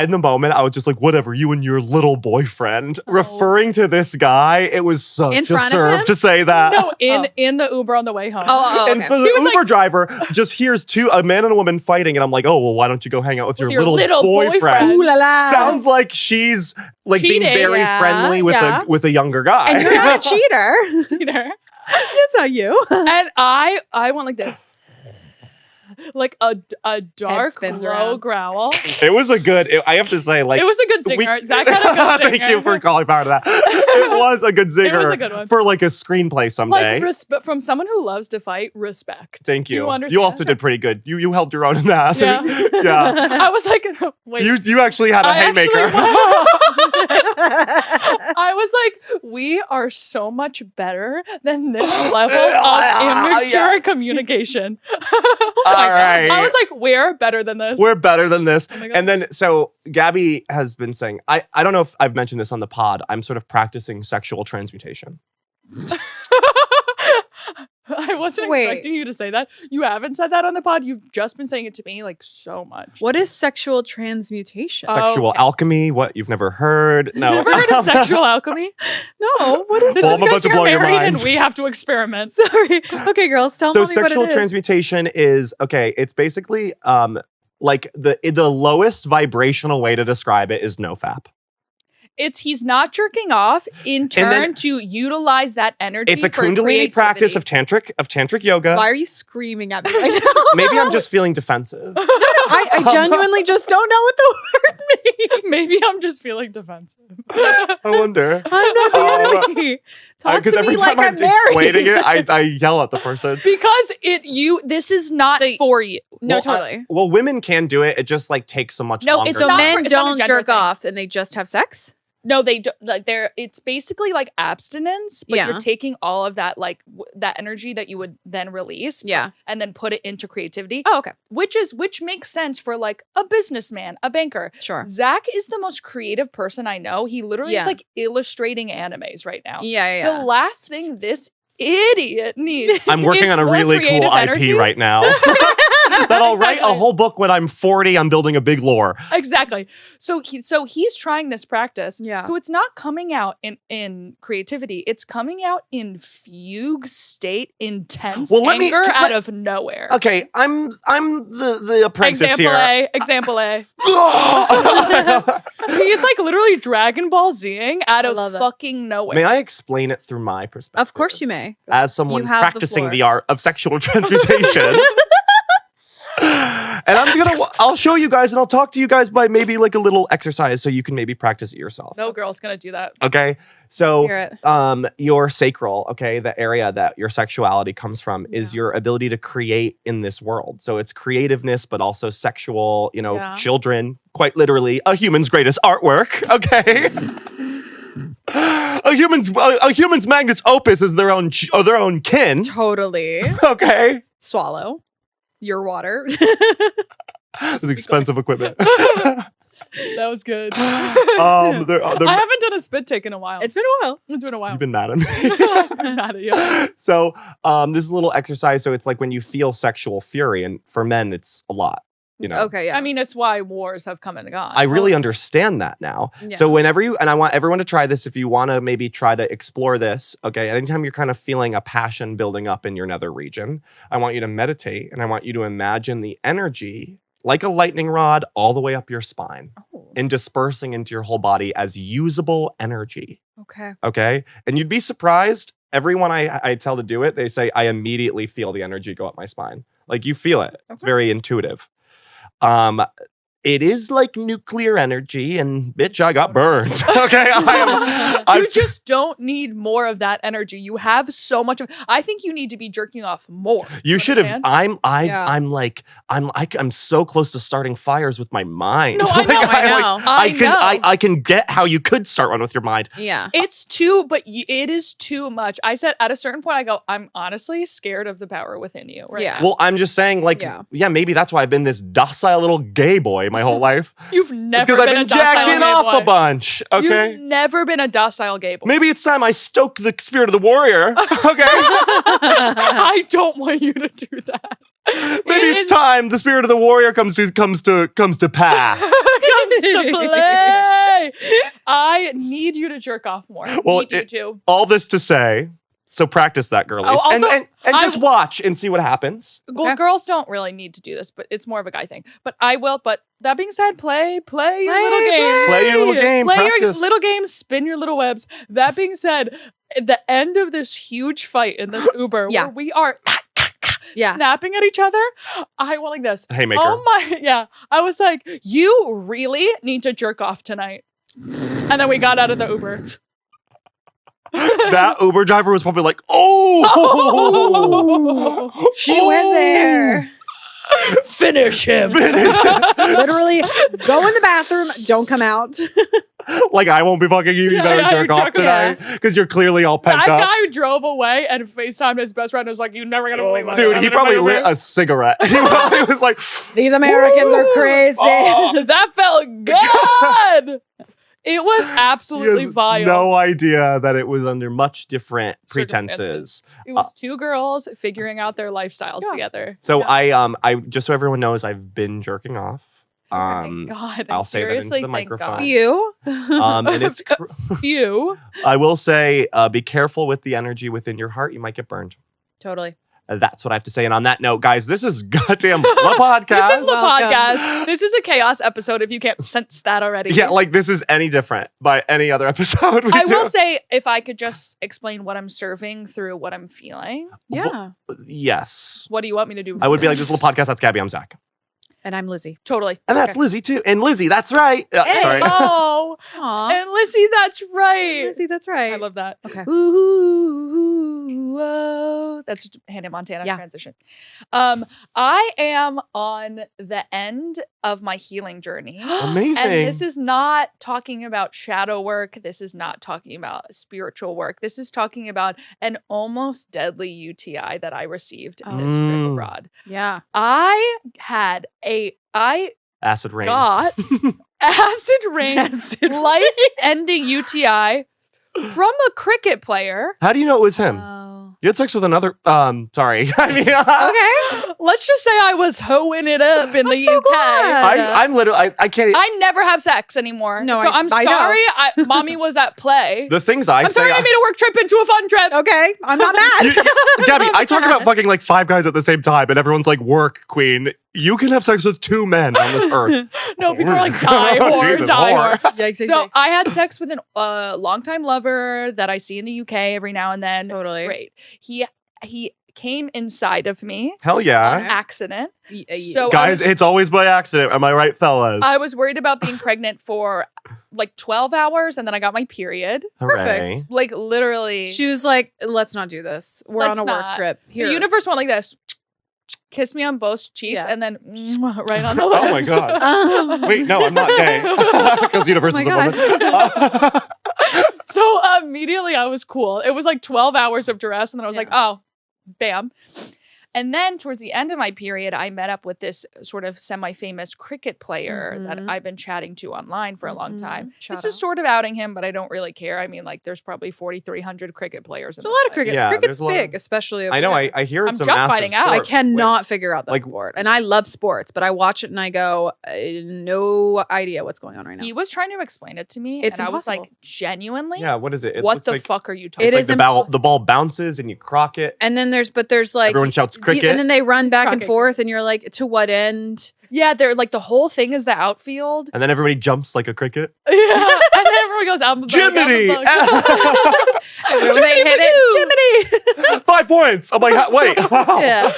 [SPEAKER 1] in the moment, I was just like, whatever, you and your little boyfriend. Referring to this guy, it was such
[SPEAKER 3] In
[SPEAKER 1] a
[SPEAKER 3] front of
[SPEAKER 1] serve
[SPEAKER 3] him?
[SPEAKER 1] to say that.
[SPEAKER 2] No, in the Uber on the way home.
[SPEAKER 1] And for the
[SPEAKER 2] He was
[SPEAKER 1] Uber
[SPEAKER 2] like-
[SPEAKER 1] driver, just hears a man and a woman fighting, and I'm like, oh, well, why don't you go hang out with your little boyfriend?
[SPEAKER 2] boyfriend.
[SPEAKER 3] Ooh la la.
[SPEAKER 1] Sounds like she's like being
[SPEAKER 2] Cheating.
[SPEAKER 1] very
[SPEAKER 3] Yeah,
[SPEAKER 1] friendly with
[SPEAKER 3] yeah.
[SPEAKER 1] a younger guy.
[SPEAKER 3] And you're not a cheater.
[SPEAKER 2] Peter.
[SPEAKER 3] It's not you.
[SPEAKER 2] And I went like this. Like a dark
[SPEAKER 3] spins
[SPEAKER 2] low
[SPEAKER 3] around.
[SPEAKER 2] growl.
[SPEAKER 1] It was I have to say, like,
[SPEAKER 2] It was a good zinger. Zach had a good zinger.
[SPEAKER 1] Thank you for calling power to that. It was a good zinger.
[SPEAKER 2] It was a good one.
[SPEAKER 1] For like a screenplay someday.
[SPEAKER 2] Like from someone who loves to fight, respect.
[SPEAKER 1] Thank
[SPEAKER 2] Do
[SPEAKER 1] you.
[SPEAKER 2] you understand?
[SPEAKER 1] You also did pretty good. You held your own in that.
[SPEAKER 2] Yeah.
[SPEAKER 1] Yeah.
[SPEAKER 2] I was like, wait.
[SPEAKER 1] You actually had a
[SPEAKER 2] I actually
[SPEAKER 1] haymaker.
[SPEAKER 2] I was like, we are so much better than this level of immature communication.
[SPEAKER 1] All right.
[SPEAKER 2] I was like, we're better than this.
[SPEAKER 1] We're better than this.
[SPEAKER 2] Oh my God.
[SPEAKER 1] And then, so Gabby has been saying, I don't know if I've mentioned this on the pod. I'm sort of practicing sexual transmutation.
[SPEAKER 2] I wasn't
[SPEAKER 3] Wait.
[SPEAKER 2] expecting you to say that. You haven't said that on the pod. You've just been saying it to me like so much.
[SPEAKER 3] What is sexual transmutation?
[SPEAKER 1] Sexual
[SPEAKER 2] okay.
[SPEAKER 1] alchemy. What? You've never heard? No.
[SPEAKER 2] You've never heard of sexual alchemy?
[SPEAKER 3] No, what is
[SPEAKER 2] This
[SPEAKER 1] Well,
[SPEAKER 2] is
[SPEAKER 1] I'm about
[SPEAKER 2] because
[SPEAKER 1] to
[SPEAKER 2] you're
[SPEAKER 1] blow your
[SPEAKER 2] married
[SPEAKER 1] mind.
[SPEAKER 2] and we have to experiment.
[SPEAKER 3] Sorry. Okay, girls, tell
[SPEAKER 1] So
[SPEAKER 3] me what
[SPEAKER 1] sexual
[SPEAKER 3] it is.
[SPEAKER 1] transmutation is it's basically like the lowest vibrational way to describe it is nofap.
[SPEAKER 2] he's not jerking off in turn to utilize that energy.
[SPEAKER 1] It's a
[SPEAKER 2] for
[SPEAKER 1] Kundalini practice of tantric yoga.
[SPEAKER 3] Why are you screaming at me right now?
[SPEAKER 1] Maybe I'm just feeling defensive.
[SPEAKER 3] I genuinely just don't know what the word means.
[SPEAKER 2] Maybe I'm just feeling defensive.
[SPEAKER 1] I wonder.
[SPEAKER 3] I'm not really. Talk to me like I'm
[SPEAKER 1] explaining
[SPEAKER 3] married.
[SPEAKER 1] it, I yell at the person.
[SPEAKER 2] Because this is not for you.
[SPEAKER 3] No,
[SPEAKER 1] Well,
[SPEAKER 3] totally.
[SPEAKER 1] Well, women can do it. It just like takes so much longer.
[SPEAKER 2] it's
[SPEAKER 3] So
[SPEAKER 2] not
[SPEAKER 3] men
[SPEAKER 2] it's not a
[SPEAKER 3] don't
[SPEAKER 2] gender
[SPEAKER 3] jerk
[SPEAKER 2] thing.
[SPEAKER 3] off and they just have sex?
[SPEAKER 2] No, they don't. Like it's basically like abstinence, but
[SPEAKER 3] Yeah.
[SPEAKER 2] you're taking all of that that energy that you would then release,
[SPEAKER 3] Yeah.
[SPEAKER 2] and then put it into creativity.
[SPEAKER 3] Oh, okay.
[SPEAKER 2] Which makes sense for like a businessman, a banker.
[SPEAKER 3] Sure.
[SPEAKER 2] Zach is the most creative person I know. He literally is
[SPEAKER 3] Yeah.
[SPEAKER 2] like illustrating animes right now.
[SPEAKER 3] Yeah.
[SPEAKER 2] The last thing this idiot needs.
[SPEAKER 1] I'm working
[SPEAKER 2] is
[SPEAKER 1] on a
[SPEAKER 2] more
[SPEAKER 1] really cool
[SPEAKER 2] creative
[SPEAKER 1] IP
[SPEAKER 2] energy.
[SPEAKER 1] right now. That I'll write a
[SPEAKER 2] Exactly.
[SPEAKER 1] whole book when I'm 40. I'm building a big lore.
[SPEAKER 2] Exactly. So he's trying this practice.
[SPEAKER 3] Yeah.
[SPEAKER 2] So it's not coming out in creativity. It's coming out in fugue state, intense
[SPEAKER 1] Well, let me-
[SPEAKER 2] anger out
[SPEAKER 1] let-
[SPEAKER 2] of nowhere.
[SPEAKER 1] Okay, I'm the apprentice
[SPEAKER 2] Example
[SPEAKER 1] here.
[SPEAKER 2] A. Example A. He's like literally Dragon Ball Zing out
[SPEAKER 3] I
[SPEAKER 2] of
[SPEAKER 3] love it.
[SPEAKER 2] fucking nowhere.
[SPEAKER 1] May I explain it through my perspective?
[SPEAKER 3] Of course you may.
[SPEAKER 1] As someone
[SPEAKER 3] You have the
[SPEAKER 1] practicing
[SPEAKER 3] floor.
[SPEAKER 1] the art of sexual transmutation. And I'll show you guys and I'll talk to you guys by maybe like a little exercise so you can maybe practice it yourself.
[SPEAKER 2] No girl's gonna do that.
[SPEAKER 1] Okay. So
[SPEAKER 3] Hear it.
[SPEAKER 1] your sacral, okay, the area that your sexuality comes from is
[SPEAKER 3] Yeah.
[SPEAKER 1] your ability to create in this world. So it's creativeness, but also sexual,
[SPEAKER 3] Yeah.
[SPEAKER 1] children, quite literally, a human's greatest artwork. Okay. A human's magnus opus is their own kin.
[SPEAKER 3] Totally.
[SPEAKER 1] Okay.
[SPEAKER 3] Swallow your water.
[SPEAKER 1] It's expensive equipment.
[SPEAKER 2] That was good.
[SPEAKER 1] I
[SPEAKER 2] I haven't done a spit take in a while.
[SPEAKER 3] It's been a while.
[SPEAKER 2] It's been a while.
[SPEAKER 1] You've been mad at me.
[SPEAKER 2] I'm mad at you.
[SPEAKER 1] So this is a little exercise. So it's like when you feel sexual fury, and for men, it's a lot.
[SPEAKER 3] Okay, yeah.
[SPEAKER 2] I mean, it's why wars have come and gone.
[SPEAKER 1] I really understand that now.
[SPEAKER 3] Yeah.
[SPEAKER 1] So whenever and I want everyone to try this if you want to maybe try to explore this, okay? Anytime you're kind of feeling a passion building up in your nether region, I want you to meditate and I want you to imagine the energy like a lightning rod all the way up your spine and dispersing into your whole body as usable energy,
[SPEAKER 3] Okay.
[SPEAKER 1] okay? And you'd be surprised. Everyone I tell to do it, they say, I immediately feel the energy go up my spine. Like you feel it. It's very intuitive. It is like nuclear energy, and bitch, I got burned. Okay,
[SPEAKER 2] you just don't need more of that energy. You have so much of. I think you need to be jerking off more.
[SPEAKER 1] You should have.
[SPEAKER 2] Understand?
[SPEAKER 1] I'm so close to starting fires with my mind.
[SPEAKER 2] No, I know, I know.
[SPEAKER 1] I can get how you could start one with your mind.
[SPEAKER 3] Yeah.
[SPEAKER 2] It's too, but it is too much. I said at a certain point, I go, I'm honestly scared of the power within you. Right
[SPEAKER 3] Yeah.
[SPEAKER 2] now.
[SPEAKER 1] Well, I'm just saying, like, yeah, maybe that's why I've been this docile little gay boy my whole life.
[SPEAKER 2] You've never
[SPEAKER 1] because I've
[SPEAKER 2] been
[SPEAKER 1] been
[SPEAKER 2] a docile
[SPEAKER 1] jacking
[SPEAKER 2] gay
[SPEAKER 1] off
[SPEAKER 2] boy.
[SPEAKER 1] a bunch. Okay.
[SPEAKER 2] You've never been a docile gay boy.
[SPEAKER 1] Maybe it's time I stoke the spirit of the warrior. Okay.
[SPEAKER 2] I don't want you to do that.
[SPEAKER 1] Maybe it's time the spirit of the warrior comes to pass.
[SPEAKER 2] Comes to play. I need you to jerk off more.
[SPEAKER 1] Well,
[SPEAKER 2] Need you to.
[SPEAKER 1] All this to say, so practice that, girlies,
[SPEAKER 2] Oh, also,
[SPEAKER 1] and just watch and see what happens.
[SPEAKER 2] Well, girls don't really need to do this, but it's more of a guy thing. But I will. But that being said, play your little game.
[SPEAKER 1] Play your little game.
[SPEAKER 2] Play
[SPEAKER 1] Practice.
[SPEAKER 2] your little game. Spin your little webs. That being said, at the end of this huge fight in this Uber,
[SPEAKER 3] Yeah.
[SPEAKER 2] where we are
[SPEAKER 3] Yeah.
[SPEAKER 2] snapping at each other, I went like this.
[SPEAKER 1] Haymaker.
[SPEAKER 2] Oh my, yeah. I was like, you really need to jerk off tonight. And then we got out of the Uber.
[SPEAKER 1] That Uber driver was probably like, oh,
[SPEAKER 3] She went there.
[SPEAKER 2] Finish him.
[SPEAKER 3] Literally, go in the bathroom. Don't come out.
[SPEAKER 1] Like, I won't be fucking you. You
[SPEAKER 2] Yeah,
[SPEAKER 1] better
[SPEAKER 2] yeah,
[SPEAKER 1] jerk
[SPEAKER 2] you
[SPEAKER 1] off
[SPEAKER 2] jerk-
[SPEAKER 1] tonight because you're clearly all pent
[SPEAKER 2] That
[SPEAKER 1] up.
[SPEAKER 2] guy drove away and FaceTimed his best friend and was like, you're never gonna believe what
[SPEAKER 1] Dude, he
[SPEAKER 2] happened
[SPEAKER 1] probably
[SPEAKER 2] in my
[SPEAKER 1] lit
[SPEAKER 2] Uber."
[SPEAKER 1] a cigarette. He probably was like,
[SPEAKER 3] These Americans are crazy.
[SPEAKER 1] Oh.
[SPEAKER 2] That felt good. It was
[SPEAKER 1] he
[SPEAKER 2] absolutely
[SPEAKER 1] has
[SPEAKER 2] vile.
[SPEAKER 1] no idea that it was under much different
[SPEAKER 2] Circumstances.
[SPEAKER 1] pretenses.
[SPEAKER 2] It was two girls figuring out their lifestyles together.
[SPEAKER 1] So I just so everyone knows, I've been jerking off.
[SPEAKER 2] Thank God.
[SPEAKER 1] I'll say that into
[SPEAKER 2] Seriously,
[SPEAKER 1] the
[SPEAKER 2] thank
[SPEAKER 1] microphone.
[SPEAKER 2] God.
[SPEAKER 3] You.
[SPEAKER 1] And it's
[SPEAKER 2] You.
[SPEAKER 1] I will say, be careful with the energy within your heart. You might get burned.
[SPEAKER 3] Totally.
[SPEAKER 1] That's what I have to say. And on that note, guys, this is goddamn the podcast.
[SPEAKER 2] This is the
[SPEAKER 3] Welcome.
[SPEAKER 2] podcast. This is a chaos episode if you can't sense that already.
[SPEAKER 1] Yeah, like this is any different by any other episode we
[SPEAKER 2] I
[SPEAKER 1] do.
[SPEAKER 2] will say, if I could just explain what I'm serving through what I'm feeling.
[SPEAKER 3] Yeah.
[SPEAKER 1] Yes.
[SPEAKER 2] What do you want me to do?
[SPEAKER 1] I would be like, this little podcast, that's Gabby, I'm Zach.
[SPEAKER 3] And I'm Lizzie.
[SPEAKER 2] Totally.
[SPEAKER 1] And that's
[SPEAKER 2] Okay.
[SPEAKER 1] Lizzie too. And Lizzie, that's right.
[SPEAKER 3] Hey.
[SPEAKER 1] Sorry.
[SPEAKER 2] Oh,
[SPEAKER 3] Aw.
[SPEAKER 2] and Lizzie, that's right.
[SPEAKER 3] Lizzie, that's right.
[SPEAKER 2] I love that.
[SPEAKER 3] Okay.
[SPEAKER 2] Ooh, whoa. That's Hannah Montana
[SPEAKER 3] Yeah.
[SPEAKER 2] transition. I am on the end of my healing journey.
[SPEAKER 1] Amazing.
[SPEAKER 2] And this is not talking about shadow work. This is not talking about spiritual work. This is talking about an almost deadly UTI that I received in this trip
[SPEAKER 1] Mm.
[SPEAKER 2] abroad.
[SPEAKER 3] Yeah.
[SPEAKER 2] I
[SPEAKER 1] Acid rain.
[SPEAKER 2] got acid rain,
[SPEAKER 3] Acid
[SPEAKER 2] life-ending UTI from a cricket player.
[SPEAKER 1] How do you know it was him?
[SPEAKER 3] Oh.
[SPEAKER 1] You had sex with another. Sorry. I mean,
[SPEAKER 3] Okay.
[SPEAKER 2] Let's just say I was hoeing it up in the
[SPEAKER 3] I'm so
[SPEAKER 2] UK.
[SPEAKER 3] glad.
[SPEAKER 1] I'm literally. I can't.
[SPEAKER 2] I never have sex anymore.
[SPEAKER 3] No,
[SPEAKER 2] so
[SPEAKER 3] I
[SPEAKER 2] I'm
[SPEAKER 3] know.
[SPEAKER 2] sorry. Mommy was at play.
[SPEAKER 1] the things I
[SPEAKER 2] I'm
[SPEAKER 1] say.
[SPEAKER 2] sorry I made a work trip into a fun trip.
[SPEAKER 3] Okay. I'm not mad.
[SPEAKER 1] Gabby, I talk about
[SPEAKER 3] Mad.
[SPEAKER 1] fucking like 5 guys at the same time, and everyone's like, "Work, queen." You can have sex with 2 men on this earth.
[SPEAKER 2] No, people are like,
[SPEAKER 1] Oh,
[SPEAKER 2] die whore,
[SPEAKER 1] Jesus,
[SPEAKER 2] die
[SPEAKER 1] whore.
[SPEAKER 2] whore.
[SPEAKER 3] Yikes,
[SPEAKER 2] So
[SPEAKER 3] yikes.
[SPEAKER 2] I had sex with a longtime lover that I see in the UK every now and then.
[SPEAKER 3] Totally.
[SPEAKER 2] Great. He came inside of me
[SPEAKER 1] Hell
[SPEAKER 2] on
[SPEAKER 1] yeah,
[SPEAKER 2] accident.
[SPEAKER 3] So
[SPEAKER 2] So
[SPEAKER 1] guys! It's always by accident. Am I right, fellas?
[SPEAKER 2] I was worried about being pregnant for like 12 hours and then I got my period.
[SPEAKER 1] Hooray.
[SPEAKER 2] Like literally.
[SPEAKER 3] she was like, let's not do this. We're
[SPEAKER 2] Let's
[SPEAKER 3] on a work
[SPEAKER 2] not.
[SPEAKER 3] trip. Here.
[SPEAKER 2] The universe went like this. Kissed me on both cheeks
[SPEAKER 3] Yeah.
[SPEAKER 2] and then right on the lips.
[SPEAKER 1] Oh my God.
[SPEAKER 3] Um,
[SPEAKER 1] Wait, no, I'm not gay because the universe
[SPEAKER 3] Oh
[SPEAKER 1] is
[SPEAKER 3] my
[SPEAKER 1] a woman.
[SPEAKER 2] So immediately I was cool. It was like 12 hours of duress and then I was like, oh, bam. And then towards the end of my period, I met up with this sort of semi-famous cricket player that
[SPEAKER 3] Mhm.
[SPEAKER 2] I've been chatting to online for a long time.
[SPEAKER 3] Mhm. Shout
[SPEAKER 2] This is
[SPEAKER 3] out.
[SPEAKER 2] sort of outing him, but I don't really care. I mean, like, there's probably 4,300 cricket players. In
[SPEAKER 3] There's a
[SPEAKER 2] this
[SPEAKER 3] lot of
[SPEAKER 2] place.
[SPEAKER 3] cricket.
[SPEAKER 1] Yeah,
[SPEAKER 3] Cricket's
[SPEAKER 1] there's a lot of-
[SPEAKER 3] big, especially over
[SPEAKER 1] I know.
[SPEAKER 3] here.
[SPEAKER 1] I hear it's
[SPEAKER 2] I'm
[SPEAKER 1] a
[SPEAKER 2] just
[SPEAKER 1] massive
[SPEAKER 2] finding out.
[SPEAKER 3] I
[SPEAKER 1] sport.
[SPEAKER 3] cannot figure out that
[SPEAKER 1] like-
[SPEAKER 3] sport. And I love sports, but I watch it and I go, no idea what's going on right now.
[SPEAKER 2] He was trying to explain it to me,
[SPEAKER 3] It's
[SPEAKER 2] and I was like,
[SPEAKER 3] impossible.
[SPEAKER 2] genuinely,
[SPEAKER 1] Yeah, what is it? It
[SPEAKER 2] what
[SPEAKER 1] looks
[SPEAKER 2] the
[SPEAKER 1] like,
[SPEAKER 2] fuck are you talking
[SPEAKER 3] It
[SPEAKER 1] It's
[SPEAKER 2] about?
[SPEAKER 3] is
[SPEAKER 1] like the ball bounces and you crock it.
[SPEAKER 3] And then there's like
[SPEAKER 1] Everyone shouts cricket.
[SPEAKER 3] and then they run back and
[SPEAKER 2] Crockett.
[SPEAKER 3] forth, and you're like, to what end?
[SPEAKER 2] Yeah, they're like the whole thing is the outfield.
[SPEAKER 1] And then everybody jumps like a cricket.
[SPEAKER 2] Yeah, and then everyone goes, I'm the bug, I'm the
[SPEAKER 1] Jiminy!
[SPEAKER 2] bug."
[SPEAKER 3] And when they hit it, Jiminy.
[SPEAKER 1] 5 points. I'm like, wait. Wow.
[SPEAKER 3] Yeah.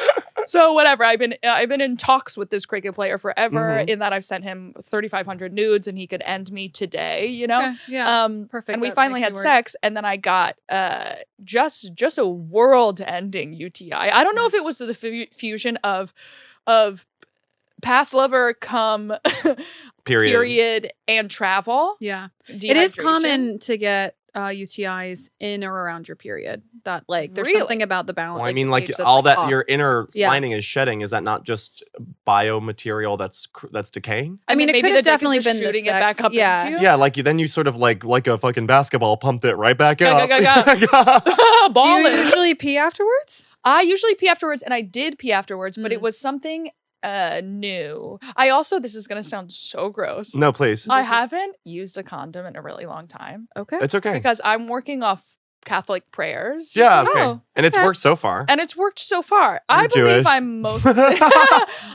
[SPEAKER 2] So whatever, I've been in talks with this cricket player forever.
[SPEAKER 1] Mhm.
[SPEAKER 2] In that I've sent him 3,500 nudes, and he could end me today. You know.
[SPEAKER 3] Okay, yeah.
[SPEAKER 2] Oh,
[SPEAKER 3] Perfect.
[SPEAKER 2] And we
[SPEAKER 3] That
[SPEAKER 2] finally
[SPEAKER 3] makes
[SPEAKER 2] had
[SPEAKER 3] me work.
[SPEAKER 2] sex, and then I got just a world-ending UTI. I don't know if it was the fusion of past lover come period and travel.
[SPEAKER 3] Yeah. It is
[SPEAKER 2] dehydration.
[SPEAKER 3] common to get UTIs in or around your period. That like there's
[SPEAKER 2] Really?
[SPEAKER 3] something about the balance.
[SPEAKER 1] Well, I mean, like
[SPEAKER 3] page
[SPEAKER 1] all
[SPEAKER 3] that's
[SPEAKER 1] that
[SPEAKER 3] off.
[SPEAKER 1] your inner
[SPEAKER 3] Yeah.
[SPEAKER 1] lining is shedding. Is that not just biomaterial that's decaying?
[SPEAKER 3] I mean,
[SPEAKER 2] And
[SPEAKER 3] it
[SPEAKER 2] maybe
[SPEAKER 3] could
[SPEAKER 2] the
[SPEAKER 3] have
[SPEAKER 2] dick is
[SPEAKER 3] definitely
[SPEAKER 2] just
[SPEAKER 3] been the
[SPEAKER 2] shooting it
[SPEAKER 3] sex.
[SPEAKER 2] back up
[SPEAKER 3] Yeah.
[SPEAKER 2] into you?
[SPEAKER 1] Yeah, like then you sort of like a fucking basketball pumped it right back
[SPEAKER 2] Yeah,
[SPEAKER 1] up.
[SPEAKER 3] Do you
[SPEAKER 2] Ballin'.
[SPEAKER 3] usually pee afterwards?
[SPEAKER 2] I usually pee afterwards, and I did pee afterwards, but it
[SPEAKER 3] Mm.
[SPEAKER 2] was something new. I also, this is gonna sound so gross.
[SPEAKER 1] No, please.
[SPEAKER 2] I
[SPEAKER 3] This is-
[SPEAKER 2] haven't used a condom in a really long time
[SPEAKER 3] Okay.
[SPEAKER 1] It's okay.
[SPEAKER 2] because I'm working off Catholic prayers.
[SPEAKER 1] Yeah, okay.
[SPEAKER 3] Oh,
[SPEAKER 1] And it's
[SPEAKER 3] okay.
[SPEAKER 1] worked so far.
[SPEAKER 2] And it's worked so far. I
[SPEAKER 1] You're
[SPEAKER 2] believe
[SPEAKER 1] Jewish.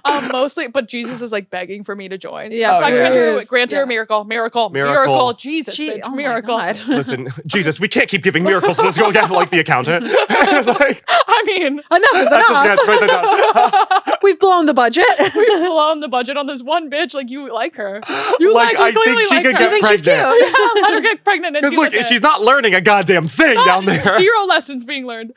[SPEAKER 2] I'm mostly, but Jesus is like begging for me to join.
[SPEAKER 3] Yeah,
[SPEAKER 2] It's like,
[SPEAKER 1] yeah.
[SPEAKER 2] grant her a
[SPEAKER 3] Yeah.
[SPEAKER 2] miracle,
[SPEAKER 1] Miracle.
[SPEAKER 2] Jesus,
[SPEAKER 3] Gee,
[SPEAKER 2] bitch,
[SPEAKER 3] oh my
[SPEAKER 2] miracle.
[SPEAKER 3] God.
[SPEAKER 1] Listen, Jesus, we can't keep giving miracles. Let's go again like the accountant. It's like,
[SPEAKER 2] I mean,
[SPEAKER 3] Enough is
[SPEAKER 1] that's just
[SPEAKER 3] enough.
[SPEAKER 1] gonna write that down.
[SPEAKER 3] We've blown the budget.
[SPEAKER 2] we've blown the budget on this one bitch. Like, you like her. You
[SPEAKER 1] like,
[SPEAKER 2] her,
[SPEAKER 1] I
[SPEAKER 2] clearly
[SPEAKER 1] think she
[SPEAKER 2] like
[SPEAKER 1] could
[SPEAKER 2] her.
[SPEAKER 3] You
[SPEAKER 1] get
[SPEAKER 3] think she's
[SPEAKER 1] pregnant.
[SPEAKER 3] cute?
[SPEAKER 2] Yeah, let her get pregnant and
[SPEAKER 1] Because
[SPEAKER 2] be
[SPEAKER 1] look,
[SPEAKER 2] with it.
[SPEAKER 1] she's not learning a goddamn thing down there.
[SPEAKER 2] 0 lessons being learned.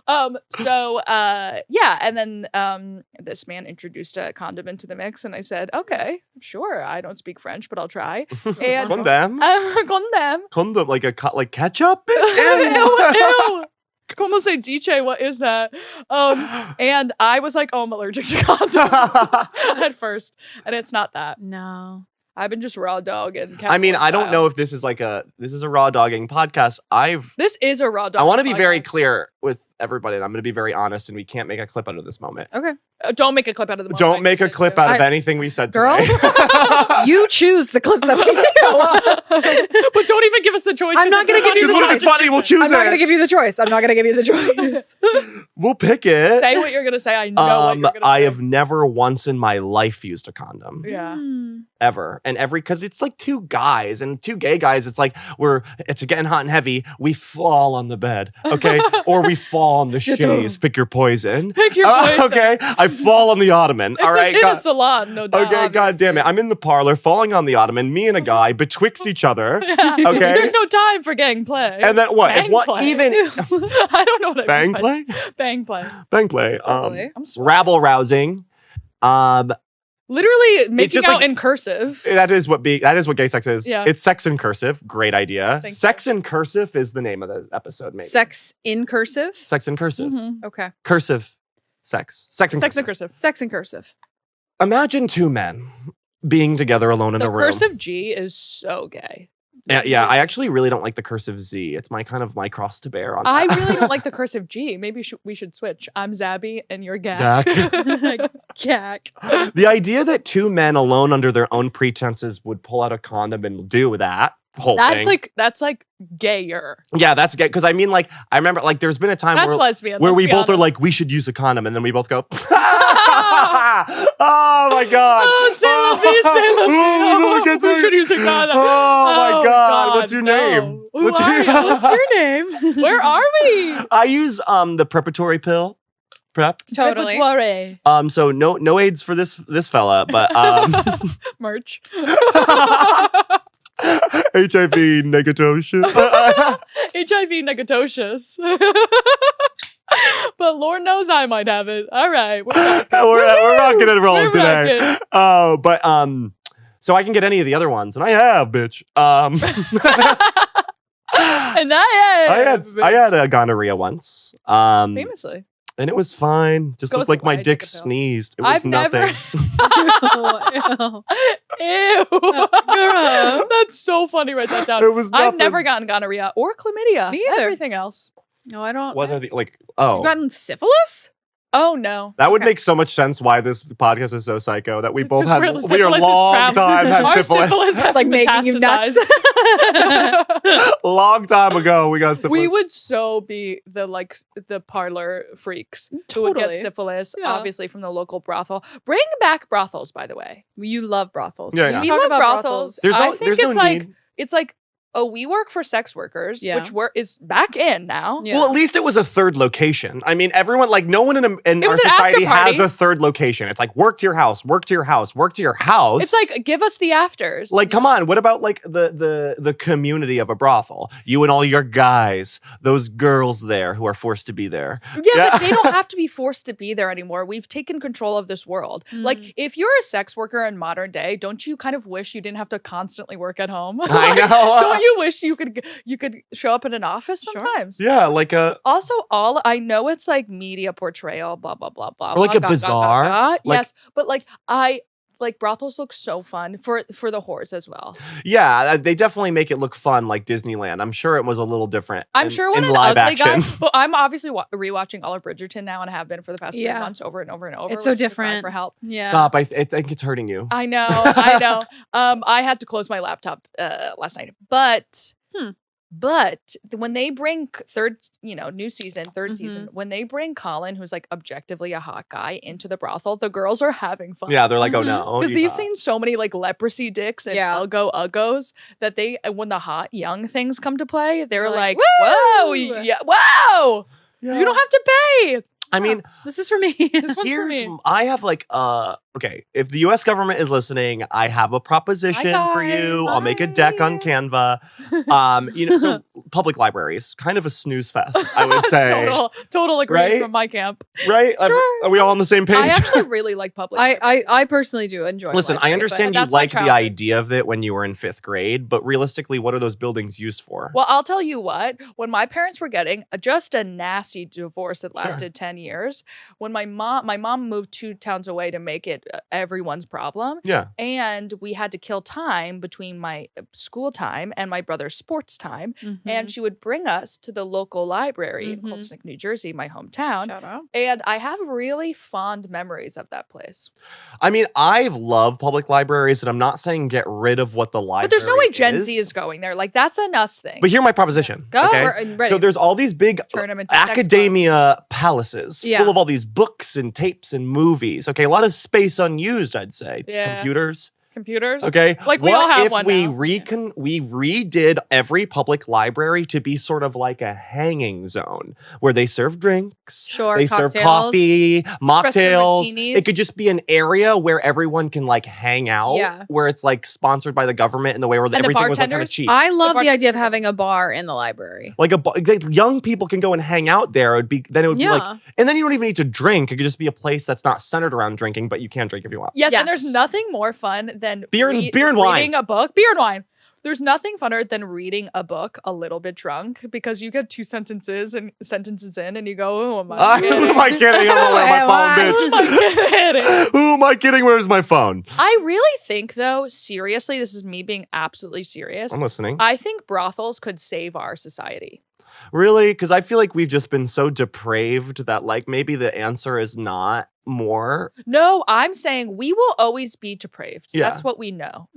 [SPEAKER 2] Yeah, and then this man introduced a condom into the mix, and I said, okay, sure. I don't speak French, but I'll try. And
[SPEAKER 1] Condom.
[SPEAKER 2] condom.
[SPEAKER 1] Condom, like ketchup?
[SPEAKER 2] Ew,
[SPEAKER 1] Ew.
[SPEAKER 2] ew. Como se dice? What is that? And I was like, oh, I'm allergic to condoms at first, and it's not that.
[SPEAKER 3] No.
[SPEAKER 2] I've been just raw dog and.
[SPEAKER 1] I mean,
[SPEAKER 2] Cowboy
[SPEAKER 1] I don't
[SPEAKER 2] style.
[SPEAKER 1] know if this is this is a raw dogging podcast.
[SPEAKER 2] This is a raw dog.
[SPEAKER 1] I want to be very
[SPEAKER 2] podcast.
[SPEAKER 1] clear with everybody, and I'm going to be very honest, and we can't make a clip out of this moment.
[SPEAKER 3] Okay.
[SPEAKER 2] Don't make a clip out of the.
[SPEAKER 1] Don't make a clip out of
[SPEAKER 3] I-
[SPEAKER 1] anything we said
[SPEAKER 3] Girl,
[SPEAKER 1] today.
[SPEAKER 3] you choose the clips that we do.
[SPEAKER 2] But don't even give us the choice.
[SPEAKER 3] I'm not going to give you the choice.
[SPEAKER 1] It's funny. We'll choose
[SPEAKER 3] I'm not going to give you the choice. I'm not going to give you the choice.
[SPEAKER 1] We'll pick it.
[SPEAKER 2] Say what you're going to say. I know what you're going to say.
[SPEAKER 1] I have never once in my life used a condom.
[SPEAKER 2] Yeah.
[SPEAKER 1] Ever. And because it's like two guys and two gay guys, it's like it's getting hot and heavy. We fall on the bed, okay? Or we fall on the chaise. Pick your poison.
[SPEAKER 2] Pick your poison.
[SPEAKER 1] Okay? I fall on the ottoman.
[SPEAKER 2] It's
[SPEAKER 1] all right?
[SPEAKER 2] in a salon, no doubt.
[SPEAKER 1] Okay, God damn it. I'm in the parlor falling on the ottoman, me and a guy betwixt each other.
[SPEAKER 2] Yeah.
[SPEAKER 1] Okay?
[SPEAKER 2] There's no time for gang play.
[SPEAKER 1] And then what?
[SPEAKER 2] Bang play.
[SPEAKER 1] Even
[SPEAKER 2] I don't know what I
[SPEAKER 1] bang
[SPEAKER 2] mean.
[SPEAKER 1] play?
[SPEAKER 2] Bang play.
[SPEAKER 1] Bang play.
[SPEAKER 3] Totally.
[SPEAKER 1] Rabble rousing.
[SPEAKER 2] Literally making out
[SPEAKER 1] like,
[SPEAKER 2] in cursive.
[SPEAKER 1] That is what gay sex is.
[SPEAKER 2] Yeah.
[SPEAKER 1] It's sex in cursive. Great idea.
[SPEAKER 2] Thank
[SPEAKER 1] Sex in cursive is the name of the episode, maybe.
[SPEAKER 3] Sex in cursive?
[SPEAKER 1] Sex in cursive.
[SPEAKER 2] Mm-hmm.
[SPEAKER 3] Okay.
[SPEAKER 1] Cursive. Sex. Sex in cursive.
[SPEAKER 2] Cursive.
[SPEAKER 3] Sex in cursive.
[SPEAKER 1] Imagine two men being together alone in a room.
[SPEAKER 2] Cursive G is so gay.
[SPEAKER 1] Yeah, I actually really don't like the cursive Z. It's my cross to bear on
[SPEAKER 2] I
[SPEAKER 1] that.
[SPEAKER 2] really don't like the cursive G. Maybe we should switch. I'm Zabby and you're Gak.
[SPEAKER 3] Gak.
[SPEAKER 1] The idea that two men alone under their own pretenses would pull out a condom and do that whole thing.
[SPEAKER 2] That's like gayer.
[SPEAKER 1] Yeah, that's gay. Because I mean, like, I remember, like, there's been a time
[SPEAKER 2] That's lesbian.
[SPEAKER 1] where
[SPEAKER 2] let's
[SPEAKER 1] we
[SPEAKER 2] be
[SPEAKER 1] both are
[SPEAKER 2] honest.
[SPEAKER 1] like, we should use a condom, and then we both go, oh my god.
[SPEAKER 2] Oh, say la vie, say la vie.
[SPEAKER 1] Look at
[SPEAKER 2] We
[SPEAKER 1] that.
[SPEAKER 2] should use a condom.
[SPEAKER 1] Oh my god. What's your
[SPEAKER 2] no.
[SPEAKER 1] name?
[SPEAKER 2] Who
[SPEAKER 1] What's
[SPEAKER 2] are
[SPEAKER 1] your
[SPEAKER 2] you?
[SPEAKER 3] What's your name?
[SPEAKER 2] Where are we?
[SPEAKER 1] I use the preparatory pill. Prep.
[SPEAKER 3] Totally.
[SPEAKER 2] Repertoire.
[SPEAKER 1] So no AIDS for this fella, but
[SPEAKER 2] Merch.
[SPEAKER 1] HIV negatocious.
[SPEAKER 2] HIV negatocious. But Lord knows I might have it. All right. We're
[SPEAKER 1] rocking and rolling
[SPEAKER 2] We're
[SPEAKER 1] today.
[SPEAKER 2] rocking.
[SPEAKER 1] Oh, but so I can get any of the other ones, and I have, bitch.
[SPEAKER 2] And I
[SPEAKER 1] had a gonorrhea once.
[SPEAKER 2] famously.
[SPEAKER 1] And it was fine. Just
[SPEAKER 2] Goes
[SPEAKER 1] looked like my
[SPEAKER 2] away,
[SPEAKER 1] dick
[SPEAKER 2] take a pill.
[SPEAKER 1] sneezed. It was
[SPEAKER 2] I've
[SPEAKER 1] nothing.
[SPEAKER 2] never. Ew.
[SPEAKER 3] Girl.
[SPEAKER 2] That's so funny. Write that down.
[SPEAKER 1] It was
[SPEAKER 2] I've
[SPEAKER 1] nothing.
[SPEAKER 2] never gotten gonorrhea or chlamydia.
[SPEAKER 3] Me either.
[SPEAKER 2] Everything else.
[SPEAKER 3] No, I don't.
[SPEAKER 1] What are the
[SPEAKER 3] You've
[SPEAKER 1] oh.
[SPEAKER 3] gotten syphilis?
[SPEAKER 2] Oh no.
[SPEAKER 1] That would
[SPEAKER 3] Okay.
[SPEAKER 1] make so much sense why this podcast is so psycho that we
[SPEAKER 2] It's
[SPEAKER 1] both
[SPEAKER 2] 'cause
[SPEAKER 1] have
[SPEAKER 2] we're-
[SPEAKER 1] we are
[SPEAKER 2] syphilis is
[SPEAKER 1] long
[SPEAKER 2] trapped.
[SPEAKER 1] time had
[SPEAKER 2] Our
[SPEAKER 1] syphilis.
[SPEAKER 2] has
[SPEAKER 3] Like making you nuts.
[SPEAKER 2] metastasized.
[SPEAKER 1] Long time ago we got syphilis.
[SPEAKER 2] We would so be the parlor freaks who would get
[SPEAKER 3] Totally.
[SPEAKER 2] syphilis,
[SPEAKER 3] Yeah.
[SPEAKER 2] obviously from the local brothel. Bring back brothels, by the way.
[SPEAKER 3] You love brothels.
[SPEAKER 1] Yeah,
[SPEAKER 3] When
[SPEAKER 1] yeah.
[SPEAKER 3] you
[SPEAKER 2] We
[SPEAKER 3] talk
[SPEAKER 2] love
[SPEAKER 3] about
[SPEAKER 2] brothels.
[SPEAKER 1] There's
[SPEAKER 2] I
[SPEAKER 1] no,
[SPEAKER 2] think
[SPEAKER 1] there's
[SPEAKER 2] it's
[SPEAKER 1] no
[SPEAKER 2] like
[SPEAKER 1] need.
[SPEAKER 2] it's like we work for sex workers,
[SPEAKER 3] Yeah.
[SPEAKER 2] which is back in now.
[SPEAKER 3] Yeah.
[SPEAKER 1] Well, at least it was a third location. I mean, everyone, like, no one in
[SPEAKER 2] It
[SPEAKER 1] our
[SPEAKER 2] was an
[SPEAKER 1] society
[SPEAKER 2] after party.
[SPEAKER 1] has a third location. It's like, work to your house, work to your house, work to your house.
[SPEAKER 2] It's like, give us the afters.
[SPEAKER 1] Like, come on. What about like the community of a brothel? You and all your guys, those girls there who are forced to be there.
[SPEAKER 2] yeah, but they don't have to be forced to be there anymore. We've taken control of this world. Like, if you're a sex worker in modern day, don't you kind of wish you didn't have to constantly work at home?
[SPEAKER 1] I know.
[SPEAKER 2] Don't you wish you could show up in an office
[SPEAKER 3] Sure.
[SPEAKER 2] sometimes?
[SPEAKER 1] Yeah, like a
[SPEAKER 2] Also, I know it's like media portrayal, blah blah blah blah.
[SPEAKER 1] Or like
[SPEAKER 2] blah,
[SPEAKER 1] a
[SPEAKER 2] ga, ga, ga,
[SPEAKER 1] bazaar.
[SPEAKER 2] ga.
[SPEAKER 1] Like-
[SPEAKER 2] Yes, but brothels look so fun for the whores as well.
[SPEAKER 1] yeah. They definitely make it look fun, like Disneyland. I'm sure it was a little different.
[SPEAKER 2] I'm sure when
[SPEAKER 1] in
[SPEAKER 2] an
[SPEAKER 1] live
[SPEAKER 2] ugly
[SPEAKER 1] action.
[SPEAKER 2] guy. But I'm obviously rewatching all of Bridgerton now, and have been for the past 3
[SPEAKER 3] Yeah.
[SPEAKER 2] months, over and over and over.
[SPEAKER 3] It's so
[SPEAKER 2] which is a cry
[SPEAKER 3] different.
[SPEAKER 2] for help.
[SPEAKER 3] Yeah.
[SPEAKER 1] Stop! I think it's hurting you.
[SPEAKER 2] I know, I know. I had to close my laptop last night, but when they bring new season, third season, when they bring Colin, who's like objectively a hot guy, into the brothel, the girls are having fun.
[SPEAKER 1] Yeah, they're like, oh no,
[SPEAKER 2] Because
[SPEAKER 1] you
[SPEAKER 2] they've
[SPEAKER 1] thought.
[SPEAKER 2] seen so many like leprosy dicks and
[SPEAKER 3] Yeah.
[SPEAKER 2] uggos that when the hot young things come to play, they're
[SPEAKER 3] They're
[SPEAKER 2] like,
[SPEAKER 3] like,
[SPEAKER 2] whoa,
[SPEAKER 3] "Woo!"
[SPEAKER 2] yeah, whoa,
[SPEAKER 1] Yeah.
[SPEAKER 2] you don't have to pay.
[SPEAKER 1] I mean,
[SPEAKER 3] This is for me.
[SPEAKER 2] This one's for
[SPEAKER 1] here's
[SPEAKER 2] me.
[SPEAKER 1] I have like okay, if the US government is listening, I have a proposition for you.
[SPEAKER 2] guys.
[SPEAKER 1] I'll make a deck on Canva. So public libraries, kind of a snooze fest, I would say.
[SPEAKER 2] Total agree
[SPEAKER 1] Right?
[SPEAKER 2] from my camp.
[SPEAKER 1] Right?
[SPEAKER 2] Sure.
[SPEAKER 1] Are we all on the same page?
[SPEAKER 2] I actually really like public.
[SPEAKER 3] I personally do enjoy.
[SPEAKER 1] Listen, I
[SPEAKER 3] library,
[SPEAKER 1] understand
[SPEAKER 2] but
[SPEAKER 1] you
[SPEAKER 2] that's my
[SPEAKER 1] liked the
[SPEAKER 2] childhood.
[SPEAKER 1] idea of it when you were in 5th grade, but realistically, what are those buildings used for?
[SPEAKER 2] Well, I'll tell you what. When my parents were getting just a nasty divorce that lasted 10 years. When my mom moved 2 towns away to make it everyone's problem.
[SPEAKER 1] Yeah.
[SPEAKER 2] And we had to kill time between my school time and my brother's sports time. And she would bring us to the local library in Cold Snick, New Jersey, my hometown.
[SPEAKER 3] Shout out.
[SPEAKER 2] And I have really fond memories of that place.
[SPEAKER 1] I mean, I love public libraries, and I'm not saying get rid of what the library
[SPEAKER 2] But there's no way Gen Z is going there. Like, that's an us thing.
[SPEAKER 1] But here's my proposition.
[SPEAKER 2] Go.
[SPEAKER 1] Okay?
[SPEAKER 3] Ready.
[SPEAKER 1] So there's all these big academia palaces full of all these books and tapes and movies. Okay, a lot of space unused, I'd say. Computers. Okay.
[SPEAKER 2] Like we all have one
[SPEAKER 1] we
[SPEAKER 2] now.
[SPEAKER 1] we redid every public library to be sort of like a hanging zone where they serve drinks, they serve coffee, mocktails. It could just be an area where everyone can like hang out, where it's like sponsored by the government in the way where everything was like kind of cheap.
[SPEAKER 3] I love the idea of having a bar in the library.
[SPEAKER 1] Like young people can go and hang out there. It would be like, and then you don't even need to drink. It could just be a place that's not centered around drinking, but you can drink if you want.
[SPEAKER 2] Yes, and there's nothing more fun than
[SPEAKER 1] beer and wine.
[SPEAKER 2] Reading a book. Beer and wine. There's nothing funner than reading a book a little bit drunk because you get 2 sentences in and you go, "Oh, am I kidding?
[SPEAKER 1] Who am I kidding? I'm on my phone, bitch.
[SPEAKER 2] Who am I kidding?
[SPEAKER 1] Who am I kidding? Where's my phone?"
[SPEAKER 2] I really think, though, seriously, this is me being absolutely serious.
[SPEAKER 1] I'm listening.
[SPEAKER 2] I think brothels could save our society.
[SPEAKER 1] Really? Because I feel like we've just been so depraved that like maybe the answer is not more.
[SPEAKER 2] No, I'm saying we will always be depraved.
[SPEAKER 1] Yeah.
[SPEAKER 2] That's what we know.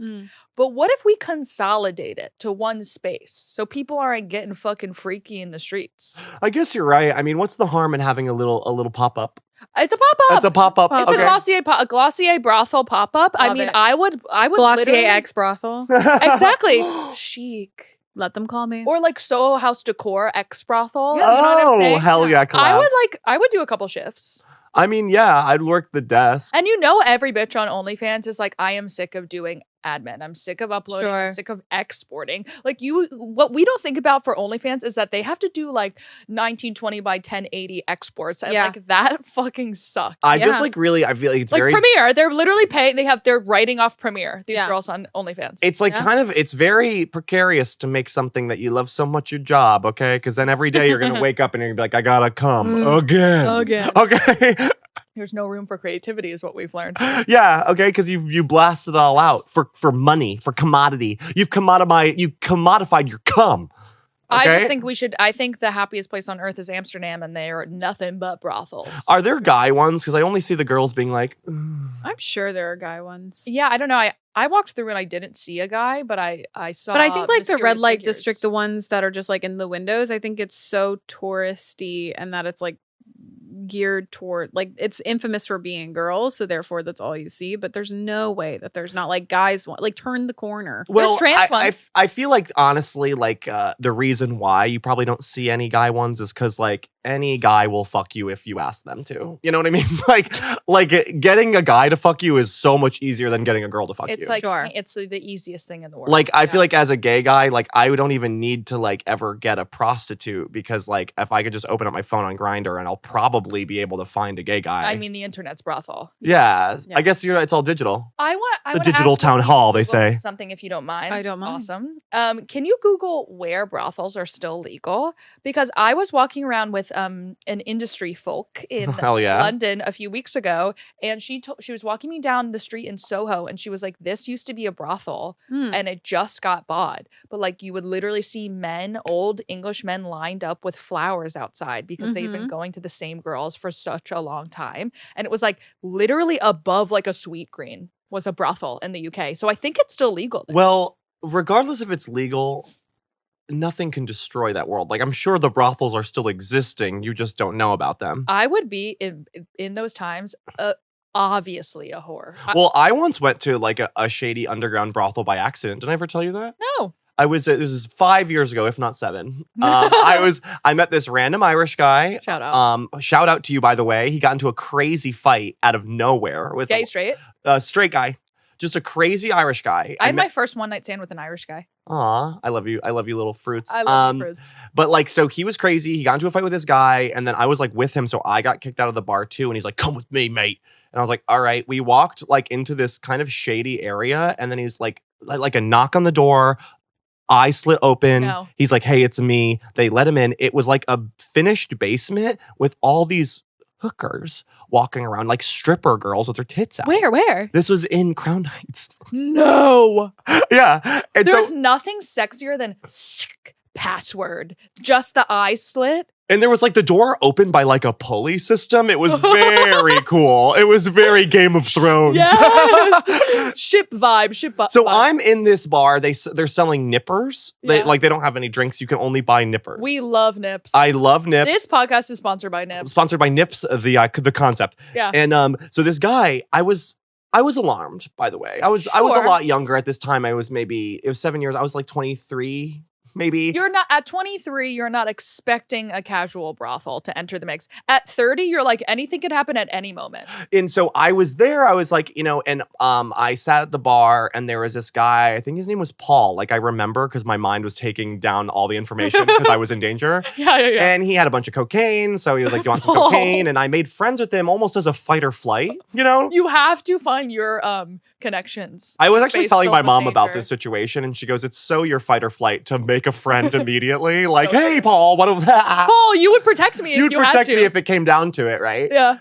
[SPEAKER 2] But what if we consolidate it to one space so people aren't getting fucking freaky in the streets?
[SPEAKER 1] I guess you're right. I mean, what's the harm in having a little pop-up?
[SPEAKER 2] It's a pop-up.
[SPEAKER 1] It's a pop-up.
[SPEAKER 2] It's a Glossier brothel pop-up. I mean, I would
[SPEAKER 3] Glossier X brothel.
[SPEAKER 2] Exactly. Chic.
[SPEAKER 3] Let them call me.
[SPEAKER 2] Or like Soho House Decor X brothel.
[SPEAKER 1] Yeah.
[SPEAKER 2] You know what I'm saying?
[SPEAKER 1] Hell yeah. Collabs.
[SPEAKER 2] I would do a couple shifts.
[SPEAKER 1] I mean, yeah, I'd work the desk.
[SPEAKER 2] And every bitch on OnlyFans is like, I am sick of doing admin. I'm sick of uploading. I'm sick of exporting. Like what we don't think about for OnlyFans is that they have to do like 1920 by 1080 exports. And like that fucking sucks.
[SPEAKER 1] I just like really, I feel like it's
[SPEAKER 2] like
[SPEAKER 1] very.
[SPEAKER 2] Premiere. They're literally paying, they're writing off Premiere, these girls on OnlyFans.
[SPEAKER 1] It's like it's very precarious to make something that you love so much your job, okay? Because then every day you're going to wake up and you're going to be like, I gotta come again. Okay.
[SPEAKER 2] There's no room for creativity is what we've learned.
[SPEAKER 1] Yeah, okay, because you blasted it all out for money, for commodity. You commodified your cum. Okay?
[SPEAKER 2] I just think I think the happiest place on earth is Amsterdam, and they are nothing but brothels.
[SPEAKER 1] Are there guy ones? Because I only see the girls being like,
[SPEAKER 3] I'm sure there are guy ones.
[SPEAKER 2] Yeah, I don't know. I walked through and I didn't see a guy, but I saw.
[SPEAKER 3] But I think like the red light
[SPEAKER 2] figures.
[SPEAKER 3] district, the ones that are just like in the windows, I think it's so touristy and that it's like geared toward like it's infamous for being girls, so therefore that's all you see. But there's no way that there's not like guys like turn the corner.
[SPEAKER 1] Well,
[SPEAKER 2] there's trans ones.
[SPEAKER 1] I feel like honestly, like the reason why you probably don't see any guy ones is because like any guy will fuck you if you ask them to. You know what I mean? like getting a guy to fuck you is so much easier than getting a girl to fuck you.
[SPEAKER 2] It's like it's the easiest thing in the world.
[SPEAKER 1] Like I feel like as a gay guy, like I don't even need to like ever get a prostitute because like if I could just open up my phone on Grindr and I'll probably be able to find a gay guy.
[SPEAKER 2] I mean, the internet's brothel.
[SPEAKER 1] Yeah. I guess it's all digital.
[SPEAKER 2] I
[SPEAKER 1] the digital town hall, they say.
[SPEAKER 2] Something if you don't mind.
[SPEAKER 3] I don't mind.
[SPEAKER 2] Awesome. Can you Google where brothels are still legal? Because I was walking around with an industry folk in London a few weeks ago, and she was walking me down the street in Soho, and she was like, "This used to be a brothel, and it just got bought." But like, you would literally see old English men lined up with flowers outside because they've been going to the same girls for such a long time, and it was like literally above like a sweet green was a brothel in the UK. So I think it's still legal there.
[SPEAKER 1] Well, regardless if it's legal, nothing can destroy that world. Like I'm sure the brothels are still existing. You just don't know about them.
[SPEAKER 2] I would be in those times obviously a whore.
[SPEAKER 1] Well, I once went to like a shady underground brothel by accident. Did I ever tell you that?
[SPEAKER 2] No.
[SPEAKER 1] This was 5 years ago, if not 7. I met this random Irish guy.
[SPEAKER 2] Shout out.
[SPEAKER 1] Shout out to you, by the way. He got into a crazy fight out of nowhere with
[SPEAKER 2] straight
[SPEAKER 1] guy. Just a crazy Irish guy.
[SPEAKER 2] I had my first one night stand with an Irish guy.
[SPEAKER 1] Aw, I love you. I love you, little fruits.
[SPEAKER 2] I love you, fruits.
[SPEAKER 1] But like, so he was crazy. He got into a fight with this guy, and then I was like with him, so I got kicked out of the bar too. And he's like, "Come with me, mate." And I was like, "All right." We walked like into this kind of shady area, and then he's like a knock on the door. I slit open.
[SPEAKER 2] No.
[SPEAKER 1] He's like, "Hey, it's me." They let him in. It was like a finished basement with all these hookers walking around, like stripper girls with their tits out.
[SPEAKER 2] Where?
[SPEAKER 1] This was in Crown Heights.
[SPEAKER 2] No.
[SPEAKER 1] Yeah. And
[SPEAKER 2] There's
[SPEAKER 1] so,
[SPEAKER 2] nothing sexier than password. Just the eye slit.
[SPEAKER 1] and there was like the door opened by like a pulley system. It was very cool. It was very Game of Thrones.
[SPEAKER 2] Yes. Ship vibe.
[SPEAKER 1] So I'm in this bar. They're selling nippers. They don't have any drinks. You can only buy nippers.
[SPEAKER 2] We love nips.
[SPEAKER 1] I love nips.
[SPEAKER 2] This podcast is sponsored by nips.
[SPEAKER 1] Sponsored by Nips, the concept.
[SPEAKER 2] Yeah.
[SPEAKER 1] And so this guy, I was alarmed, by the way. I was a lot younger at this time. It was 7 years. I was like 23. Maybe.
[SPEAKER 2] You're not at 23, you're not expecting a casual brothel to enter the mix. At 30, you're like, anything could happen at any moment.
[SPEAKER 1] And so I was there, I was like, and I sat at the bar and there was this guy, I think his name was Paul. Like I remember because my mind was taking down all the information because I was in danger.
[SPEAKER 2] Yeah.
[SPEAKER 1] And he had a bunch of cocaine. So he was like, do you want some cocaine? And I made friends with him almost as a fight or flight,
[SPEAKER 2] You have to find your connections.
[SPEAKER 1] I was actually telling my mom about
[SPEAKER 2] danger.
[SPEAKER 1] this situation and she goes, it's so your fight or flight to make a friend immediately. Like, hey, Paul, what of that?
[SPEAKER 2] Paul, you would protect me if you had to.
[SPEAKER 1] You'd protect me if it came down to it, right?
[SPEAKER 2] Yeah.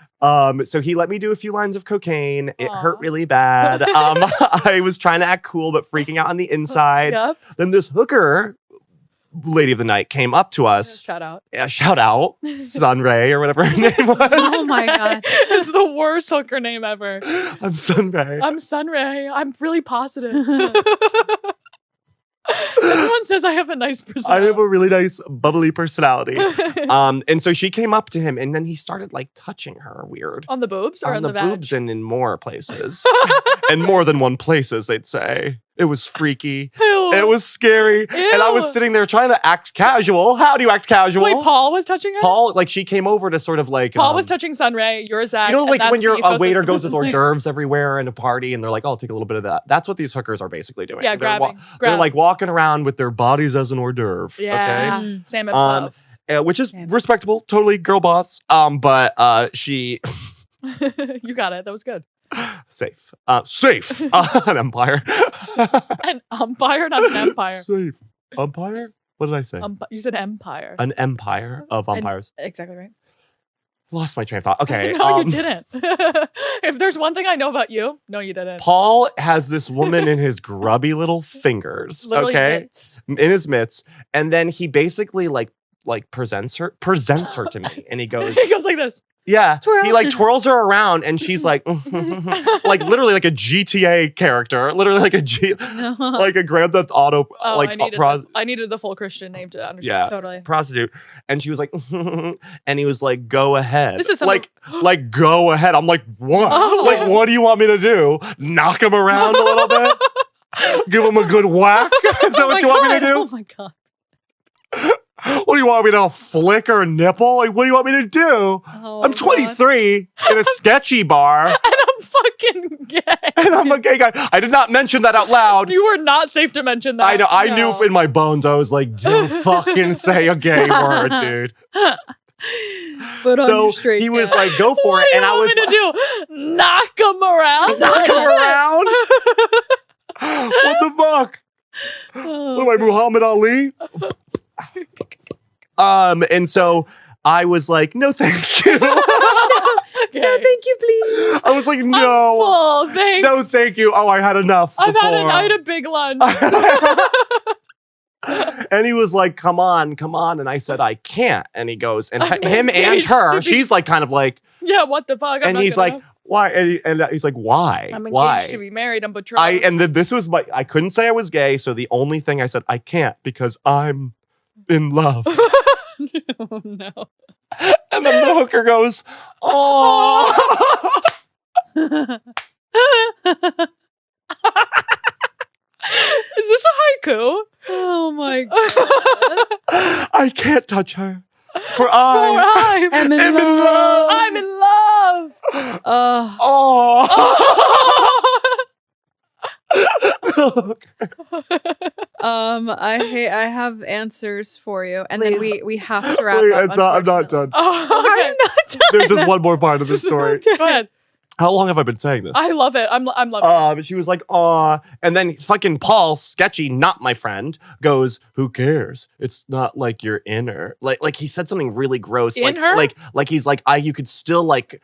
[SPEAKER 1] So he let me do a few lines of cocaine. It hurt really bad. I was trying to act cool, but freaking out on the inside.
[SPEAKER 2] Yep.
[SPEAKER 1] Then this hooker, lady of the night, came up to us.
[SPEAKER 2] Shout out.
[SPEAKER 1] Yeah, shout out. Sunray or whatever her name was.
[SPEAKER 3] Oh my God.
[SPEAKER 2] It's the worst hooker name ever.
[SPEAKER 1] I'm Sunray.
[SPEAKER 2] I'm Sunray. I'm really positive. Everyone says I have a nice personality.
[SPEAKER 1] I have a really nice, bubbly personality. And so she came up to him, and then he started like touching her weird.
[SPEAKER 2] On the boobs or
[SPEAKER 1] on
[SPEAKER 2] on
[SPEAKER 1] the
[SPEAKER 2] the
[SPEAKER 1] boobs
[SPEAKER 2] vag?
[SPEAKER 1] and in more places. And more than one places, they'd say. It was freaky.
[SPEAKER 2] Ew.
[SPEAKER 1] It was scary. And I was
[SPEAKER 2] Ew.
[SPEAKER 1] sitting there trying to act casual. How do you act casual?
[SPEAKER 2] Wait, Paul was touching her?
[SPEAKER 1] Paul, like she came over to sort of like.
[SPEAKER 2] Paul was touching Sunray. You're Zach.
[SPEAKER 1] You know, like when a waiter
[SPEAKER 2] ecosystem
[SPEAKER 1] goes
[SPEAKER 2] of
[SPEAKER 1] with hors
[SPEAKER 2] this
[SPEAKER 1] d'oeuvres everywhere in a party and they're like, oh, I'll take a little bit of that. That's what these hookers are basically doing.
[SPEAKER 2] Yeah,
[SPEAKER 1] They're
[SPEAKER 2] grabbing.
[SPEAKER 1] They're like walking around with their bodies as an hors d'oeuvre.
[SPEAKER 2] Yeah.
[SPEAKER 1] Okay.
[SPEAKER 2] Sam and Puff.
[SPEAKER 1] Which is respectable, totally girl boss. But she.
[SPEAKER 2] You got it. That was good.
[SPEAKER 1] Safe. An umpire.
[SPEAKER 2] An umpire, not an empire.
[SPEAKER 1] Safe. Umpire? What did I say?
[SPEAKER 2] You said empire.
[SPEAKER 1] An empire of umpires.
[SPEAKER 3] Exactly right.
[SPEAKER 1] Lost my train of thought. Okay.
[SPEAKER 2] No, you didn't. If there's one thing I know about you, no, you didn't.
[SPEAKER 1] Paul has this woman in his grubby little fingers.
[SPEAKER 2] Literally
[SPEAKER 1] okay.
[SPEAKER 2] mitts.
[SPEAKER 1] In his mitts. And then he basically like presents her to me. And he goes,
[SPEAKER 2] He goes like this.
[SPEAKER 1] yeah.
[SPEAKER 3] Twirl.
[SPEAKER 1] He like twirls her around and she's like, like literally like a GTA character. Literally like like a Grand Theft Auto.
[SPEAKER 2] Oh,
[SPEAKER 1] like
[SPEAKER 2] I needed the full Christian name to understand.
[SPEAKER 1] yeah,
[SPEAKER 3] Totally.
[SPEAKER 1] prostitute. And she was like, and he was like, go ahead.
[SPEAKER 2] This is
[SPEAKER 1] like go ahead. I'm like, what?
[SPEAKER 2] Oh.
[SPEAKER 1] Like, what do you want me to do? Knock him around a little bit? Give him a good whack? Is that what you want me to do?
[SPEAKER 3] Oh my God.
[SPEAKER 1] What do you want me to flick her nipple? Like, what do you want me to do?
[SPEAKER 3] Oh,
[SPEAKER 1] I'm 23 in a sketchy bar.
[SPEAKER 2] And I'm fucking gay.
[SPEAKER 1] And I'm a gay guy. I did not mention that out loud.
[SPEAKER 2] You were not safe to mention that.
[SPEAKER 1] I know. I
[SPEAKER 3] No.
[SPEAKER 1] knew in my bones. I was like, don't fucking say a gay word, dude.
[SPEAKER 3] But on
[SPEAKER 1] So
[SPEAKER 3] your straight
[SPEAKER 1] he was
[SPEAKER 3] guy.
[SPEAKER 1] like, go for
[SPEAKER 2] What
[SPEAKER 1] it.
[SPEAKER 2] do
[SPEAKER 1] And
[SPEAKER 2] you
[SPEAKER 1] I
[SPEAKER 2] want
[SPEAKER 1] was
[SPEAKER 2] me to do? Knock him around?
[SPEAKER 1] knock him around. What the fuck?
[SPEAKER 3] Oh,
[SPEAKER 1] What am I, Muhammad Ali? And so I was like, no, thank you.
[SPEAKER 2] Okay.
[SPEAKER 3] No, thank you, please.
[SPEAKER 1] I was like,
[SPEAKER 2] I'm
[SPEAKER 1] no.
[SPEAKER 2] full, thanks.
[SPEAKER 1] No, thank you. Oh, I had enough.
[SPEAKER 2] I
[SPEAKER 1] before.
[SPEAKER 2] had a big lunch.
[SPEAKER 1] And he was like, come on. And I said, I can't. And he goes, and
[SPEAKER 2] I'm
[SPEAKER 1] him and
[SPEAKER 2] engaged
[SPEAKER 1] her,
[SPEAKER 2] to be-
[SPEAKER 1] she's like, kind of like,
[SPEAKER 2] Yeah, what the fuck? I'm
[SPEAKER 1] and
[SPEAKER 2] not
[SPEAKER 1] he's
[SPEAKER 2] gonna-
[SPEAKER 1] like, why? And he's like, why?
[SPEAKER 2] I'm engaged
[SPEAKER 1] Why?
[SPEAKER 2] to be married. I'm betrothed.
[SPEAKER 1] And then this was I couldn't say I was gay. So the only thing I said, I can't because I'm in love.
[SPEAKER 2] Oh, no.
[SPEAKER 1] And then the hooker goes, oh.
[SPEAKER 2] Is this a haiku?
[SPEAKER 3] Oh my God.
[SPEAKER 1] I can't touch her. For I
[SPEAKER 2] I'm
[SPEAKER 3] I'm in
[SPEAKER 1] am in
[SPEAKER 3] love.
[SPEAKER 2] I'm in love.
[SPEAKER 1] Oh.
[SPEAKER 3] I have answers for you, and then we have to wrap
[SPEAKER 1] Wait,
[SPEAKER 3] up.
[SPEAKER 1] I'm not done.
[SPEAKER 2] Oh,
[SPEAKER 3] Are
[SPEAKER 2] okay.
[SPEAKER 3] you not done?
[SPEAKER 1] There's just one more part of the story.
[SPEAKER 2] Go ahead.
[SPEAKER 1] How long have I been saying this?
[SPEAKER 2] I love it. I'm loving it.
[SPEAKER 1] She was like, aw. And then fucking Paul, sketchy, not my friend, goes, who cares? It's not like you're in her. Like he said something really gross.
[SPEAKER 2] In her?
[SPEAKER 1] Like he's like, you could still like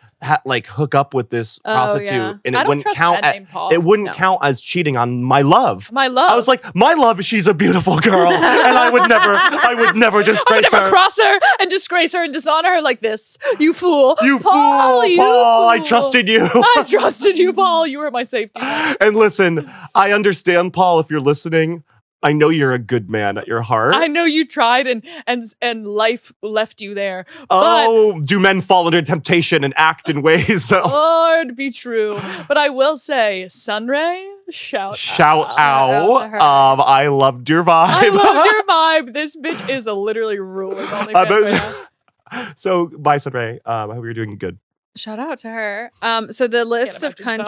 [SPEAKER 1] hook up with this prostitute.
[SPEAKER 3] Yeah.
[SPEAKER 1] And
[SPEAKER 2] I
[SPEAKER 1] it
[SPEAKER 2] don't
[SPEAKER 1] wouldn't
[SPEAKER 2] trust
[SPEAKER 1] count.
[SPEAKER 2] men named Paul.
[SPEAKER 1] It wouldn't count as cheating on my love.
[SPEAKER 2] My love.
[SPEAKER 1] I was like, my love, she's a beautiful girl. And I would never
[SPEAKER 2] I
[SPEAKER 1] disgrace
[SPEAKER 2] would never
[SPEAKER 1] her.
[SPEAKER 2] cross her and disgrace her and dishonor her like this. You fool.
[SPEAKER 1] You
[SPEAKER 2] Paul,
[SPEAKER 1] fool,
[SPEAKER 2] you
[SPEAKER 1] Paul. I
[SPEAKER 2] fool.
[SPEAKER 1] trusted you.
[SPEAKER 2] I trusted you, Paul. You were my safety net.
[SPEAKER 1] And listen, I understand, Paul, if you're listening. I know you're a good man at your heart.
[SPEAKER 2] I know you tried and life left you there.
[SPEAKER 1] Oh, do men fall into temptation and act in ways that
[SPEAKER 2] Lord be true. But I will say, Sunray, shout out.
[SPEAKER 3] out to her.
[SPEAKER 1] I loved your vibe.
[SPEAKER 2] I love your vibe. This bitch is literally ruling OnlyFans right now.
[SPEAKER 1] So, bye, Sunray. I hope you're doing good.
[SPEAKER 3] Shout out to her. So the list of
[SPEAKER 2] imagine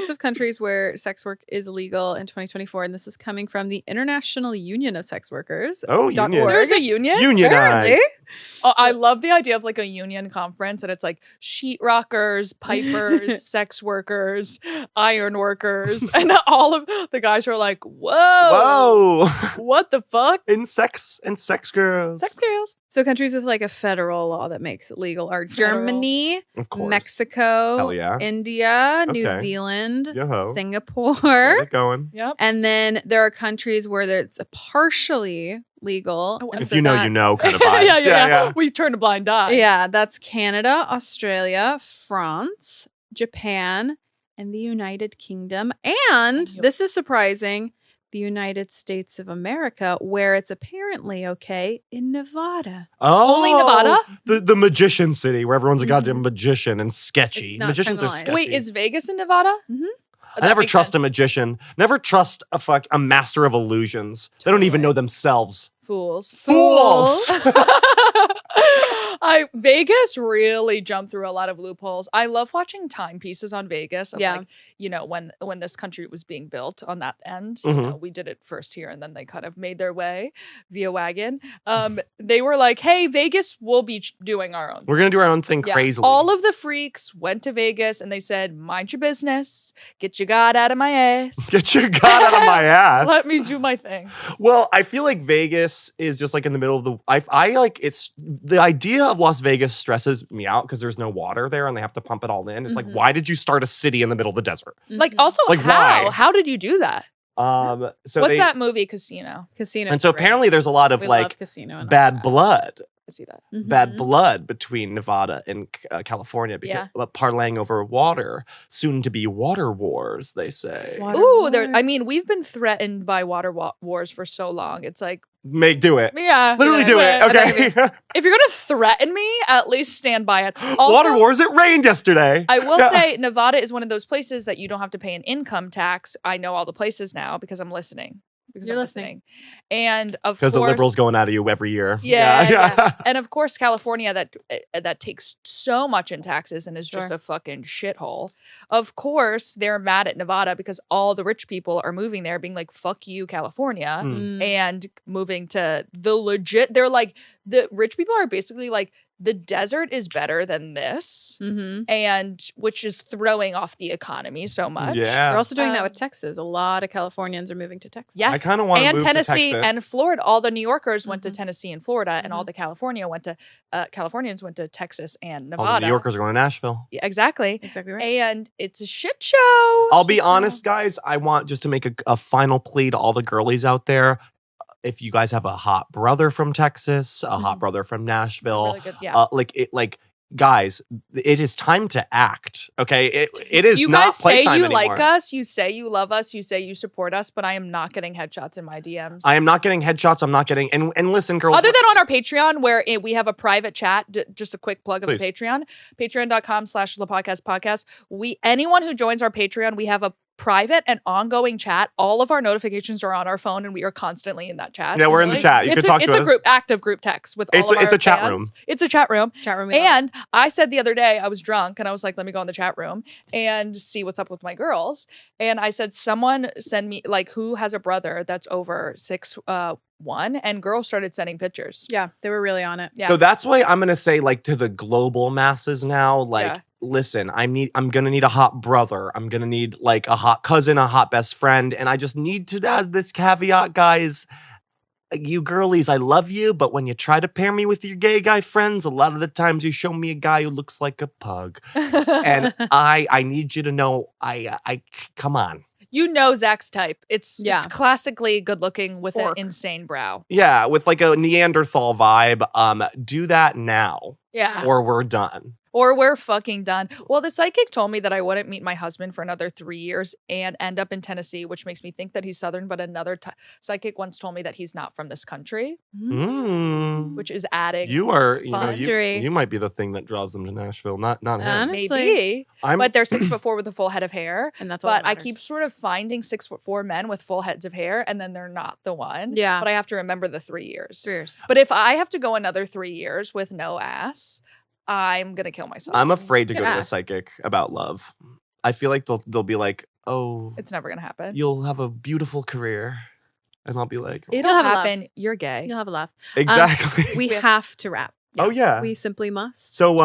[SPEAKER 2] so.
[SPEAKER 3] countries where sex work is illegal in 2024, and this is coming from the International Union of Sex Workers.
[SPEAKER 1] Oh, union.
[SPEAKER 2] There's a union?
[SPEAKER 1] Unionized.
[SPEAKER 3] Apparently.
[SPEAKER 2] Oh, I love the idea of like a union conference, and it's like sheetrockers, pipers, sex workers, iron workers, and all of the guys are like, whoa, what the fuck?
[SPEAKER 1] And sex girls.
[SPEAKER 2] Sex girls.
[SPEAKER 3] So countries with like a federal law that makes it legal are
[SPEAKER 2] Federal.
[SPEAKER 3] Germany,
[SPEAKER 1] Of course.
[SPEAKER 3] Mexico,
[SPEAKER 1] Hell yeah.
[SPEAKER 3] India, New
[SPEAKER 1] Okay.
[SPEAKER 3] Zealand,
[SPEAKER 1] Yo-ho.
[SPEAKER 3] Singapore.
[SPEAKER 1] Get it going.
[SPEAKER 2] Yep.
[SPEAKER 3] And then there are countries where it's partially legal.
[SPEAKER 2] Oh,
[SPEAKER 3] and
[SPEAKER 1] If
[SPEAKER 3] so
[SPEAKER 1] you know, you
[SPEAKER 3] that's-
[SPEAKER 1] know kind of vibes.
[SPEAKER 2] yeah. We turn a blind eye.
[SPEAKER 3] Yeah, that's Canada, Australia, France, Japan, and the United Kingdom. And
[SPEAKER 2] Yep.
[SPEAKER 3] this is surprising, the United States of America, where it's apparently okay in Nevada.
[SPEAKER 1] Oh,
[SPEAKER 2] Only Nevada?
[SPEAKER 1] The magician city where everyone's a
[SPEAKER 3] Mhm.
[SPEAKER 1] goddamn magician and sketchy.
[SPEAKER 3] It's not
[SPEAKER 1] Magicians are
[SPEAKER 3] criminalized.
[SPEAKER 1] sketchy.
[SPEAKER 2] Wait, is Vegas in Nevada?
[SPEAKER 3] Mhm.
[SPEAKER 2] That
[SPEAKER 1] I never
[SPEAKER 2] makes
[SPEAKER 1] trust a
[SPEAKER 2] sense.
[SPEAKER 1] magician. Never trust a master of illusions. They don't even
[SPEAKER 3] Totally.
[SPEAKER 1] know themselves.
[SPEAKER 2] Fools.
[SPEAKER 1] Fools.
[SPEAKER 2] Vegas really jumped through a lot of loopholes. I love watching timepieces on Vegas. Of
[SPEAKER 3] Yeah.
[SPEAKER 2] like, you know, when this country was being built on that end.
[SPEAKER 1] Mhm.
[SPEAKER 2] You know, we did it first here, and then they kind of made their way via wagon. They were like, "Hey, Vegas, we'll be doing our own."
[SPEAKER 1] We're gonna do our own thing
[SPEAKER 3] Yeah.
[SPEAKER 1] crazily.
[SPEAKER 2] All of the freaks went to Vegas, and they said, "Mind your business. Get your god out of my ass.
[SPEAKER 1] Get your god out of my ass.
[SPEAKER 2] Let me do my thing."
[SPEAKER 1] Well, I feel like Vegas is just like in the middle of the. I like it's the idea of Las Vegas stresses me out because there's no water there and they have to pump it all in. It's like,
[SPEAKER 3] Mhm.
[SPEAKER 1] why did you start a city in the middle of the desert?
[SPEAKER 2] Like,
[SPEAKER 3] Mhm.
[SPEAKER 2] also,
[SPEAKER 1] Like,
[SPEAKER 2] how?
[SPEAKER 1] why?
[SPEAKER 2] How did you do that?
[SPEAKER 1] So
[SPEAKER 2] What's
[SPEAKER 1] they,
[SPEAKER 2] that movie, Casino?
[SPEAKER 3] Casino.
[SPEAKER 1] And so apparently there's a lot of
[SPEAKER 3] we love
[SPEAKER 1] like
[SPEAKER 3] casino and all
[SPEAKER 1] bad
[SPEAKER 3] that.
[SPEAKER 1] blood.
[SPEAKER 2] I see that.
[SPEAKER 1] Bad
[SPEAKER 3] Mhm.
[SPEAKER 1] blood between Nevada and California because parlaying over water, soon to be water wars, they say.
[SPEAKER 3] Water
[SPEAKER 2] Ooh, I mean,
[SPEAKER 3] wars.
[SPEAKER 2] we've been threatened by water wars for so long. It's like,
[SPEAKER 1] Do it.
[SPEAKER 2] yeah.
[SPEAKER 1] Literally do it.
[SPEAKER 2] yeah.
[SPEAKER 1] Okay.
[SPEAKER 2] If you're going to threaten me, at least stand by it. Also,
[SPEAKER 1] Water wars, it rained yesterday.
[SPEAKER 2] I will
[SPEAKER 1] Yeah.
[SPEAKER 2] say Nevada is one of those places that you don't have to pay an income tax. I know all the places now because I'm listening. Because
[SPEAKER 3] You're
[SPEAKER 2] I'm
[SPEAKER 3] listening.
[SPEAKER 2] And of
[SPEAKER 1] Because
[SPEAKER 2] course,
[SPEAKER 1] the liberals going out of you every year.
[SPEAKER 2] Yeah. And of course, California that takes so much in taxes and is just
[SPEAKER 3] Sure.
[SPEAKER 2] a fucking shithole. Of course, they're mad at Nevada because all the rich people are moving there, being like, "Fuck you, California,"
[SPEAKER 1] Mm.
[SPEAKER 2] and moving to the legit. They're like, the rich people are basically like, the desert is better than this,
[SPEAKER 3] Mhm.
[SPEAKER 2] and which is throwing off the economy so much.
[SPEAKER 1] Yeah.
[SPEAKER 3] We're also doing that with
[SPEAKER 2] Um,
[SPEAKER 3] Texas. A lot of Californians are moving to Texas.
[SPEAKER 2] Yes.
[SPEAKER 1] I kind of want to
[SPEAKER 2] And
[SPEAKER 1] move
[SPEAKER 2] Tennessee
[SPEAKER 1] to Texas.
[SPEAKER 2] and Florida. All the New Yorkers went to
[SPEAKER 3] Mhm.
[SPEAKER 2] Tennessee and Florida, and all
[SPEAKER 3] Mhm.
[SPEAKER 2] the Californians went to Texas and
[SPEAKER 1] all
[SPEAKER 2] Nevada.
[SPEAKER 1] the New Yorkers are going to Nashville.
[SPEAKER 2] Yeah, exactly.
[SPEAKER 3] Exactly right.
[SPEAKER 2] And it's a shit show.
[SPEAKER 1] I'll be honest, guys. I want just to make a final plea to all the girlies out there. If you guys have a hot brother from Texas, a hot
[SPEAKER 3] Mhm.
[SPEAKER 1] brother from
[SPEAKER 2] It's a
[SPEAKER 1] Nashville,
[SPEAKER 2] really good, yeah.
[SPEAKER 1] guys, it is time to act. Okay, it is
[SPEAKER 2] You
[SPEAKER 1] not
[SPEAKER 2] guys say
[SPEAKER 1] playtime
[SPEAKER 2] you
[SPEAKER 1] anymore.
[SPEAKER 2] like us, you say you love us, you say you support us, but I am not getting headshots in my DMs.
[SPEAKER 1] I am not getting headshots. I'm not getting and listen, girls.
[SPEAKER 2] Other than on our Patreon, where we have a private chat, just a quick plug of
[SPEAKER 1] Please.
[SPEAKER 2] the Patreon, patreon.com/LaPodcastPodcast. Anyone who joins our Patreon, we have a private and ongoing chat. All of our notifications are on our phone, and we are constantly in that chat.
[SPEAKER 1] Yeah, we're in the chat. You can talk to
[SPEAKER 2] It's a
[SPEAKER 1] us.
[SPEAKER 2] active group text with all
[SPEAKER 1] It's
[SPEAKER 2] of
[SPEAKER 1] a
[SPEAKER 2] our
[SPEAKER 1] chat
[SPEAKER 2] fans.
[SPEAKER 1] room.
[SPEAKER 2] It's a chat room.
[SPEAKER 3] Chat room. we love
[SPEAKER 2] And I said the other day, I was drunk and I was like, let me go in the chat room and see what's up with my girls. And I said, someone send me, like, who has a brother that's over 6'1", and girls started sending pictures.
[SPEAKER 3] it. Yeah, they were really on it.
[SPEAKER 2] Yeah.
[SPEAKER 1] So that's why I'm gonna say, like, to the global masses now, like,
[SPEAKER 2] Yeah.
[SPEAKER 1] listen, I'm gonna need a hot brother. I'm gonna need like a hot cousin, a hot best friend, and I just need to add this caveat, guys. You girlies, I love you, but when you try to pair me with your gay guy friends, a lot of the times you show me a guy who looks like a pug, and I need you to know, I come on.
[SPEAKER 2] You know Zach's type. It's classically good looking with an insane brow.
[SPEAKER 1] Yeah, with like a Neanderthal vibe. Do that now.
[SPEAKER 2] Yeah.
[SPEAKER 1] Or we're done.
[SPEAKER 2] Or we're fucking done. Well, the psychic told me that I wouldn't meet my husband for another 3 years and end up in Tennessee, which makes me think that he's Southern. But another psychic once told me that he's not from this country, which is adding.
[SPEAKER 1] You are,
[SPEAKER 3] mystery.
[SPEAKER 1] You might be the thing that draws them to Nashville, not him.
[SPEAKER 3] Honestly.
[SPEAKER 2] Maybe. But they're 6'4" with a full head of hair,
[SPEAKER 3] and that's all.
[SPEAKER 2] But I keep sort of finding 6'4" men with full heads of hair, and then they're not the one.
[SPEAKER 3] Yeah.
[SPEAKER 2] But I have to remember the 3 years.
[SPEAKER 3] 3 years.
[SPEAKER 2] But if I have to go another 3 years with no ass, I'm gonna kill myself.
[SPEAKER 1] I'm afraid to go to the psychic about love. I feel like they'll be like, oh,
[SPEAKER 2] it's never gonna happen.
[SPEAKER 1] You'll have a beautiful career, and I'll be like,
[SPEAKER 2] it'll happen. You're gay.
[SPEAKER 3] You'll have a laugh.
[SPEAKER 1] Exactly.
[SPEAKER 3] We have to wrap.
[SPEAKER 1] Yeah. Oh yeah,
[SPEAKER 3] we simply must.
[SPEAKER 1] So,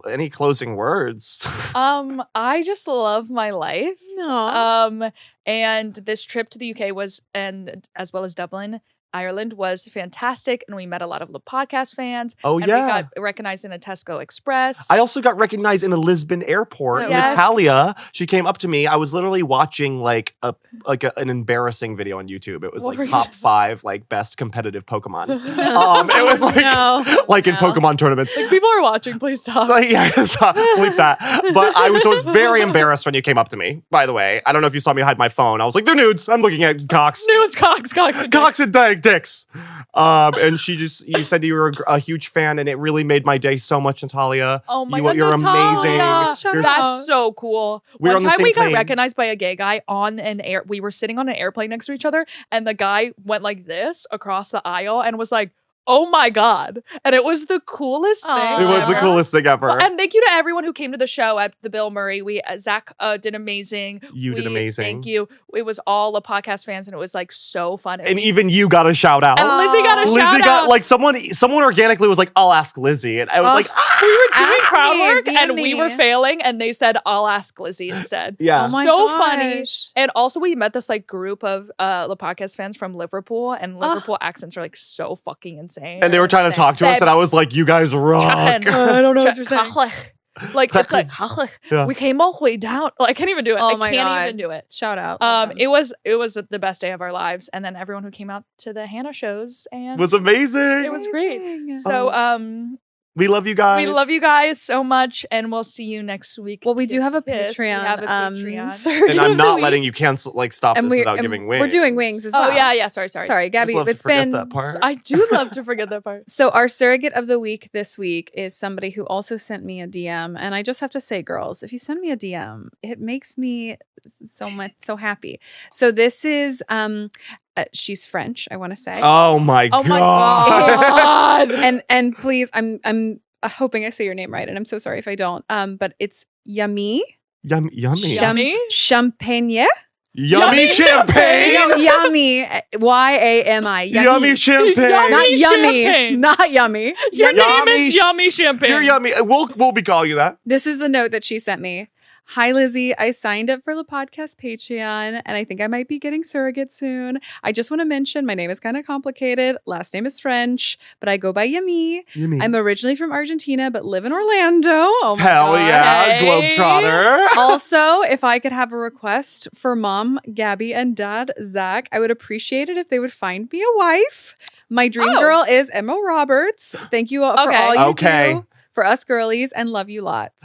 [SPEAKER 1] any closing words?
[SPEAKER 2] I just love my life.
[SPEAKER 3] No.
[SPEAKER 2] And this trip to the UK was, and as well as Dublin, Ireland, was fantastic, and we met a lot of the podcast fans.
[SPEAKER 1] Oh,
[SPEAKER 2] and
[SPEAKER 1] yeah.
[SPEAKER 2] We got recognized in a Tesco Express.
[SPEAKER 1] I also got recognized in a Lisbon airport.
[SPEAKER 2] Yes.
[SPEAKER 1] Natalia, she came up to me. I was literally watching like an embarrassing video on YouTube. It was like top 5 like best competitive Pokemon. It was like like in Pokemon tournaments.
[SPEAKER 2] Like, people are watching. Please stop.
[SPEAKER 1] Like, yeah, bleep that. But I was very embarrassed when you came up to me. By the way, I don't know if you saw me hide my phone. I was like, they're nudes. I'm looking at cocks.
[SPEAKER 2] Nudes, cocks,
[SPEAKER 1] and dicks. And you said you were a huge fan, and it really made my day so much, Natalia.
[SPEAKER 2] Oh my God,
[SPEAKER 1] you're
[SPEAKER 2] Natalia.
[SPEAKER 1] amazing.
[SPEAKER 2] That's so cool.
[SPEAKER 1] We're
[SPEAKER 2] One time we got
[SPEAKER 1] plane.
[SPEAKER 2] recognized by a gay guy on an air. We were sitting on an airplane next to each other, and the guy went like this across the aisle and was like, oh my God. And it was the coolest thing.
[SPEAKER 1] It was the coolest thing ever.
[SPEAKER 2] And thank you to everyone who came to the show at the Bill Murray. Zach did amazing.
[SPEAKER 1] You did amazing.
[SPEAKER 2] Thank you. It was all the podcast fans, and it was like so fun.
[SPEAKER 1] And even you got a shout out.
[SPEAKER 2] And Lizzie got a shout out.
[SPEAKER 1] Lizzie got like someone organically was like, I'll ask Lizzie. And I was like,
[SPEAKER 2] we were doing crowd work
[SPEAKER 3] DM
[SPEAKER 2] and
[SPEAKER 3] me.
[SPEAKER 2] we were failing, and they said, I'll ask Lizzie instead.
[SPEAKER 1] Yeah.
[SPEAKER 3] Oh my
[SPEAKER 2] so
[SPEAKER 3] gosh.
[SPEAKER 2] funny. And also we met this like group of the podcast fans from Liverpool, and Liverpool accents are like so fucking insane.
[SPEAKER 1] And they were trying to talk to us, and I was like, you guys rock.
[SPEAKER 3] I don't know what you're saying.
[SPEAKER 2] Like, it's like,
[SPEAKER 1] Yeah.
[SPEAKER 2] we came all the way down. I can't even do it.
[SPEAKER 3] Oh
[SPEAKER 2] I
[SPEAKER 3] my
[SPEAKER 2] can't
[SPEAKER 3] God.
[SPEAKER 2] even do it.
[SPEAKER 3] Shout out.
[SPEAKER 2] It was the best day of our lives. And then everyone who came out to the Hannah shows, and
[SPEAKER 1] was amazing.
[SPEAKER 2] it was great. So,
[SPEAKER 1] we love you guys.
[SPEAKER 2] we love you guys so much, and we'll see you next week.
[SPEAKER 3] Well, we do have a
[SPEAKER 2] Yes, we
[SPEAKER 3] Patreon.
[SPEAKER 2] have a Patreon.
[SPEAKER 3] Surrogate
[SPEAKER 1] And
[SPEAKER 3] of
[SPEAKER 1] I'm
[SPEAKER 3] the
[SPEAKER 1] not
[SPEAKER 3] week.
[SPEAKER 1] letting you cancel, like, stop this without giving wings.
[SPEAKER 3] We're doing wings as well.
[SPEAKER 2] Oh yeah, sorry.
[SPEAKER 3] Sorry, Gabby.
[SPEAKER 1] Just love to
[SPEAKER 3] It's
[SPEAKER 1] forget
[SPEAKER 3] been
[SPEAKER 1] that part.
[SPEAKER 2] I do love to forget that part.
[SPEAKER 3] So our surrogate of the week this week is somebody who also sent me a DM, and I just have to say, girls, if you send me a DM, it makes me so happy. So this is she's French, I want to say.
[SPEAKER 1] Oh my
[SPEAKER 2] Oh my
[SPEAKER 1] God.
[SPEAKER 2] God.
[SPEAKER 3] and please, I'm hoping I say your name right, and I'm so sorry if I don't. But it's Yummy.
[SPEAKER 1] Yummy.
[SPEAKER 2] Yummy?
[SPEAKER 3] Champagne.
[SPEAKER 1] Yummy champagne.
[SPEAKER 3] Yummy. YAMI.
[SPEAKER 1] Yummy champagne.
[SPEAKER 3] Not yummy.
[SPEAKER 2] Champagne.
[SPEAKER 3] Not yummy.
[SPEAKER 2] Your name
[SPEAKER 1] Yummy
[SPEAKER 2] is Yummy Champagne.
[SPEAKER 1] You're yummy. We'll be calling you that.
[SPEAKER 3] This is the note that she sent me. Hi, Lizzie. I signed up for the podcast Patreon, and I think I might be getting surrogate soon. I just want to mention my name is kind of complicated. Last name is French, but I go by Yummy. I'm originally from Argentina, but live in Orlando. Oh my
[SPEAKER 1] Hell
[SPEAKER 3] God.
[SPEAKER 1] yeah,
[SPEAKER 2] Hey.
[SPEAKER 1] Globetrotter.
[SPEAKER 3] Also, if I could have a request for Mom, Gabby, and Dad, Zach, I would appreciate it if they would find me a wife. My dream girl is Emma Roberts. Thank you all for all you do for us girlies, and love you lots.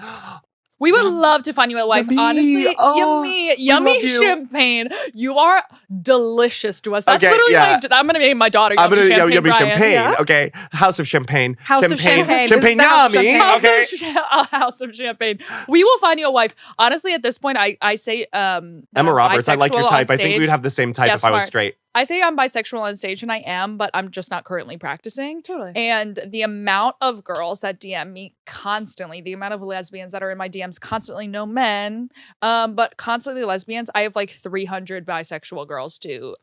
[SPEAKER 2] We would love to find you a wife.
[SPEAKER 1] Yummy.
[SPEAKER 2] Honestly,
[SPEAKER 1] Oh,
[SPEAKER 2] yummy
[SPEAKER 1] love you.
[SPEAKER 2] champagne. You are delicious to us. That's
[SPEAKER 1] Okay,
[SPEAKER 2] literally
[SPEAKER 1] yeah.
[SPEAKER 2] I'm gonna name my daughter
[SPEAKER 1] I'm
[SPEAKER 2] Yummy
[SPEAKER 1] gonna
[SPEAKER 2] Champagne.
[SPEAKER 1] yummy
[SPEAKER 2] Brian.
[SPEAKER 1] champagne.
[SPEAKER 3] Yeah.
[SPEAKER 1] Okay, House of Champagne.
[SPEAKER 3] House of Champagne.
[SPEAKER 1] Champagne
[SPEAKER 3] This is the House of
[SPEAKER 1] yummy.
[SPEAKER 3] Champagne.
[SPEAKER 1] Okay.
[SPEAKER 2] House of Champagne. We will find you a wife. Honestly, at this point, I say
[SPEAKER 1] Emma Roberts. I like your
[SPEAKER 2] bisexual on
[SPEAKER 1] type. I think
[SPEAKER 2] stage.
[SPEAKER 1] we'd have the same type
[SPEAKER 2] Yeah,
[SPEAKER 1] if I was
[SPEAKER 2] smart.
[SPEAKER 1] straight.
[SPEAKER 2] I say I'm bisexual on stage, and I am, but I'm just not currently practicing.
[SPEAKER 3] Totally.
[SPEAKER 2] And the amount of girls that DM me constantly, the amount of lesbians that are in my DMs constantly, no men, but constantly lesbians. I have like 300 bisexual girls to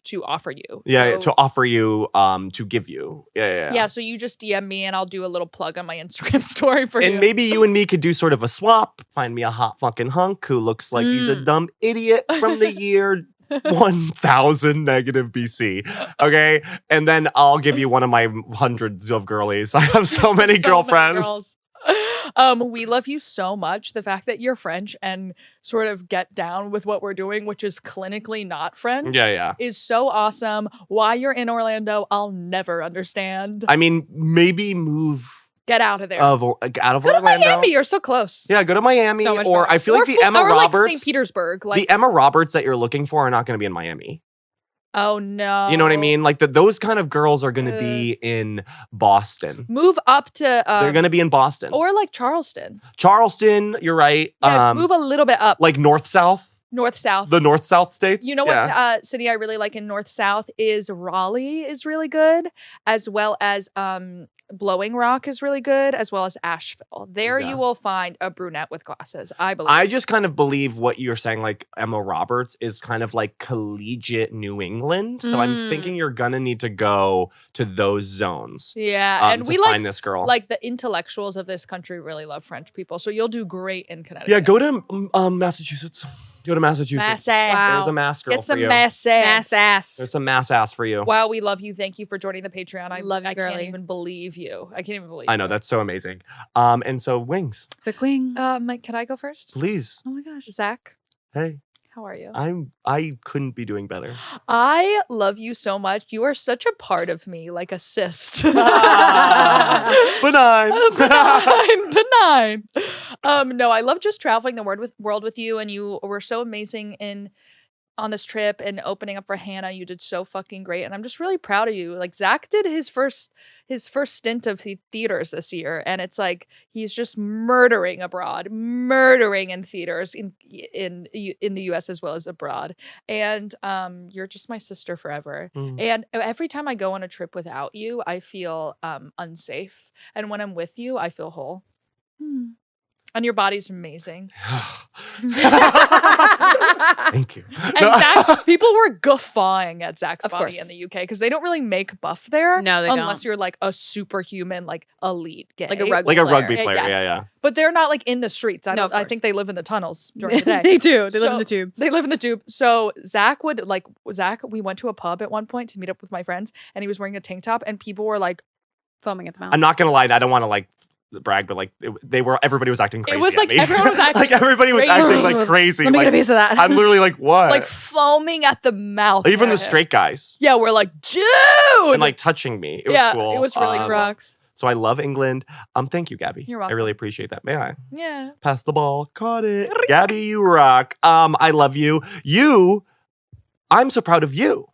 [SPEAKER 2] to offer you.
[SPEAKER 1] Yeah,
[SPEAKER 2] So-
[SPEAKER 1] to offer you, to give you.
[SPEAKER 2] Yeah, so you just DM me and I'll do a little plug on my Instagram story for you.
[SPEAKER 1] And maybe you and me could do sort of a swap. Find me a hot fucking hunk who looks like he's a dumb idiot from the year 1000 negative BC. Okay. And then I'll give you one of my hundreds of girlies. I have so many girlfriends.
[SPEAKER 2] girls. We love you so much. The fact that you're French and sort of get down with what we're doing, which is clinically not French, is so awesome. Why you're in Orlando, I'll never understand.
[SPEAKER 1] I mean, maybe move.
[SPEAKER 2] Get out of there.
[SPEAKER 1] Out of
[SPEAKER 2] go
[SPEAKER 1] Orlando.
[SPEAKER 2] to Miami. You're so close.
[SPEAKER 1] Yeah, go to Miami.
[SPEAKER 3] So much
[SPEAKER 1] or
[SPEAKER 3] better.
[SPEAKER 1] I feel like the Emma Roberts.
[SPEAKER 2] St. Petersburg.
[SPEAKER 1] The Emma Roberts that you're looking for are not going to be in Miami.
[SPEAKER 2] Oh, no.
[SPEAKER 1] You know what I mean? Like those kind of girls are going to be in Boston.
[SPEAKER 2] Move up to...
[SPEAKER 1] They're going to be in Boston.
[SPEAKER 2] Or like Charleston.
[SPEAKER 1] Charleston, you're right.
[SPEAKER 2] Yeah, move a little bit up.
[SPEAKER 1] Like north-south?
[SPEAKER 2] North-south.
[SPEAKER 1] The north-south states?
[SPEAKER 2] You know what city I really like in north-south is Raleigh is really good, as well as Blowing Rock is really good, as well as Asheville. There you will find a brunette with glasses, I believe.
[SPEAKER 1] I just kind of believe what you're saying, like Emma Roberts is kind of like collegiate New England. So I'm thinking you're going to need to go to those zones.
[SPEAKER 2] Yeah, and we
[SPEAKER 1] find this girl.
[SPEAKER 2] Like the intellectuals of this country really love French people. So you'll do great in Connecticut.
[SPEAKER 1] Yeah, go to Massachusetts. Go to Massachusetts.
[SPEAKER 2] Mass ass.
[SPEAKER 3] Wow.
[SPEAKER 1] There's a mass girl
[SPEAKER 2] Get
[SPEAKER 1] for
[SPEAKER 2] some
[SPEAKER 1] you.
[SPEAKER 2] mass
[SPEAKER 3] Mass ass.
[SPEAKER 1] There's some mass ass for you.
[SPEAKER 2] Wow, we love you. Thank you for joining the Patreon. I
[SPEAKER 3] Love you,
[SPEAKER 2] I can't
[SPEAKER 3] girly.
[SPEAKER 2] even believe you. I can't even believe
[SPEAKER 1] I know,
[SPEAKER 2] you.
[SPEAKER 1] that's so amazing. And so wings,
[SPEAKER 3] Quick wing.
[SPEAKER 2] Mike, can I go first?
[SPEAKER 1] please.
[SPEAKER 3] Oh my gosh.
[SPEAKER 2] Zach,
[SPEAKER 1] Hey,
[SPEAKER 2] how are you?
[SPEAKER 1] I couldn't be doing better.
[SPEAKER 2] I love you so much. You are such a part of me, like a cyst.
[SPEAKER 1] Benign.
[SPEAKER 2] benign. No, I love just traveling the world with you, and you were so amazing on this trip and opening up for Hannah. You did so fucking great, and I'm just really proud of you. Like Zach did his first stint of theaters this year, and it's like he's just murdering abroad, murdering in theaters in the U.S. as well as abroad. And you're just my sister forever. And every time I go on a trip without you, I feel unsafe, and when I'm with you, I feel whole. And your body's amazing.
[SPEAKER 1] Thank you.
[SPEAKER 2] And Zach, people were guffawing at Zach's
[SPEAKER 3] Of
[SPEAKER 2] body
[SPEAKER 3] course.
[SPEAKER 2] in the UK because they don't really make buff there.
[SPEAKER 3] No, they
[SPEAKER 2] unless
[SPEAKER 3] don't.
[SPEAKER 2] you're like a superhuman, like elite gay.
[SPEAKER 3] Like a rugby
[SPEAKER 1] Like a
[SPEAKER 3] player.
[SPEAKER 1] rugby player,
[SPEAKER 2] Yes.
[SPEAKER 1] yeah.
[SPEAKER 2] But they're not like in the streets.
[SPEAKER 3] No, of
[SPEAKER 2] I
[SPEAKER 3] course.
[SPEAKER 2] think they live in the tunnels during the day.
[SPEAKER 3] They do. They live in
[SPEAKER 2] So-
[SPEAKER 3] the tube.
[SPEAKER 2] They live in the tube. So Zach, we went to a pub at one point to meet up with my friends, and he was wearing a tank top, and people were like,
[SPEAKER 3] Foaming at the mouth.
[SPEAKER 1] I'm not gonna lie, I don't want to like brag, but like everybody was acting crazy.
[SPEAKER 2] it was
[SPEAKER 1] at
[SPEAKER 2] like
[SPEAKER 1] me.
[SPEAKER 2] everyone was acting
[SPEAKER 1] like everybody was
[SPEAKER 2] crazy.
[SPEAKER 1] acting like crazy.
[SPEAKER 3] Let me
[SPEAKER 1] like,
[SPEAKER 3] get a piece of that.
[SPEAKER 1] I'm literally like, what?
[SPEAKER 2] like foaming at the mouth.
[SPEAKER 1] Even the
[SPEAKER 2] at him.
[SPEAKER 1] straight guys.
[SPEAKER 2] Yeah, we're like, dude.
[SPEAKER 1] And like touching me. It was cool.
[SPEAKER 2] it was really cool.
[SPEAKER 3] Rocks.
[SPEAKER 1] So I love England. Thank you, Gabby.
[SPEAKER 2] You're
[SPEAKER 1] I
[SPEAKER 2] welcome.
[SPEAKER 1] really appreciate that. May I?
[SPEAKER 2] Yeah.
[SPEAKER 1] Pass the ball. Caught it. Gabby, you rock. I love you. I'm so proud of you.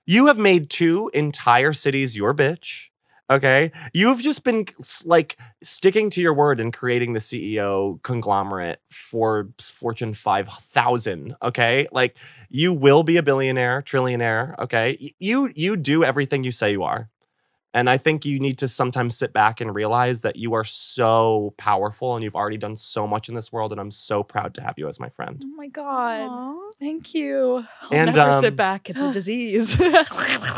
[SPEAKER 1] You have made 2 entire cities your bitch. Okay. You've just been like sticking to your word and creating the CEO conglomerate for Fortune 5,000. Okay. Like you will be a billionaire, trillionaire. Okay. You do everything you say you are. And I think you need to sometimes sit back and realize that you are so powerful and you've already done so much in this world. And I'm so proud to have you as my friend.
[SPEAKER 2] Oh my God.
[SPEAKER 3] Aw.
[SPEAKER 2] Thank you. I'll
[SPEAKER 1] And,
[SPEAKER 2] never sit back. It's a disease.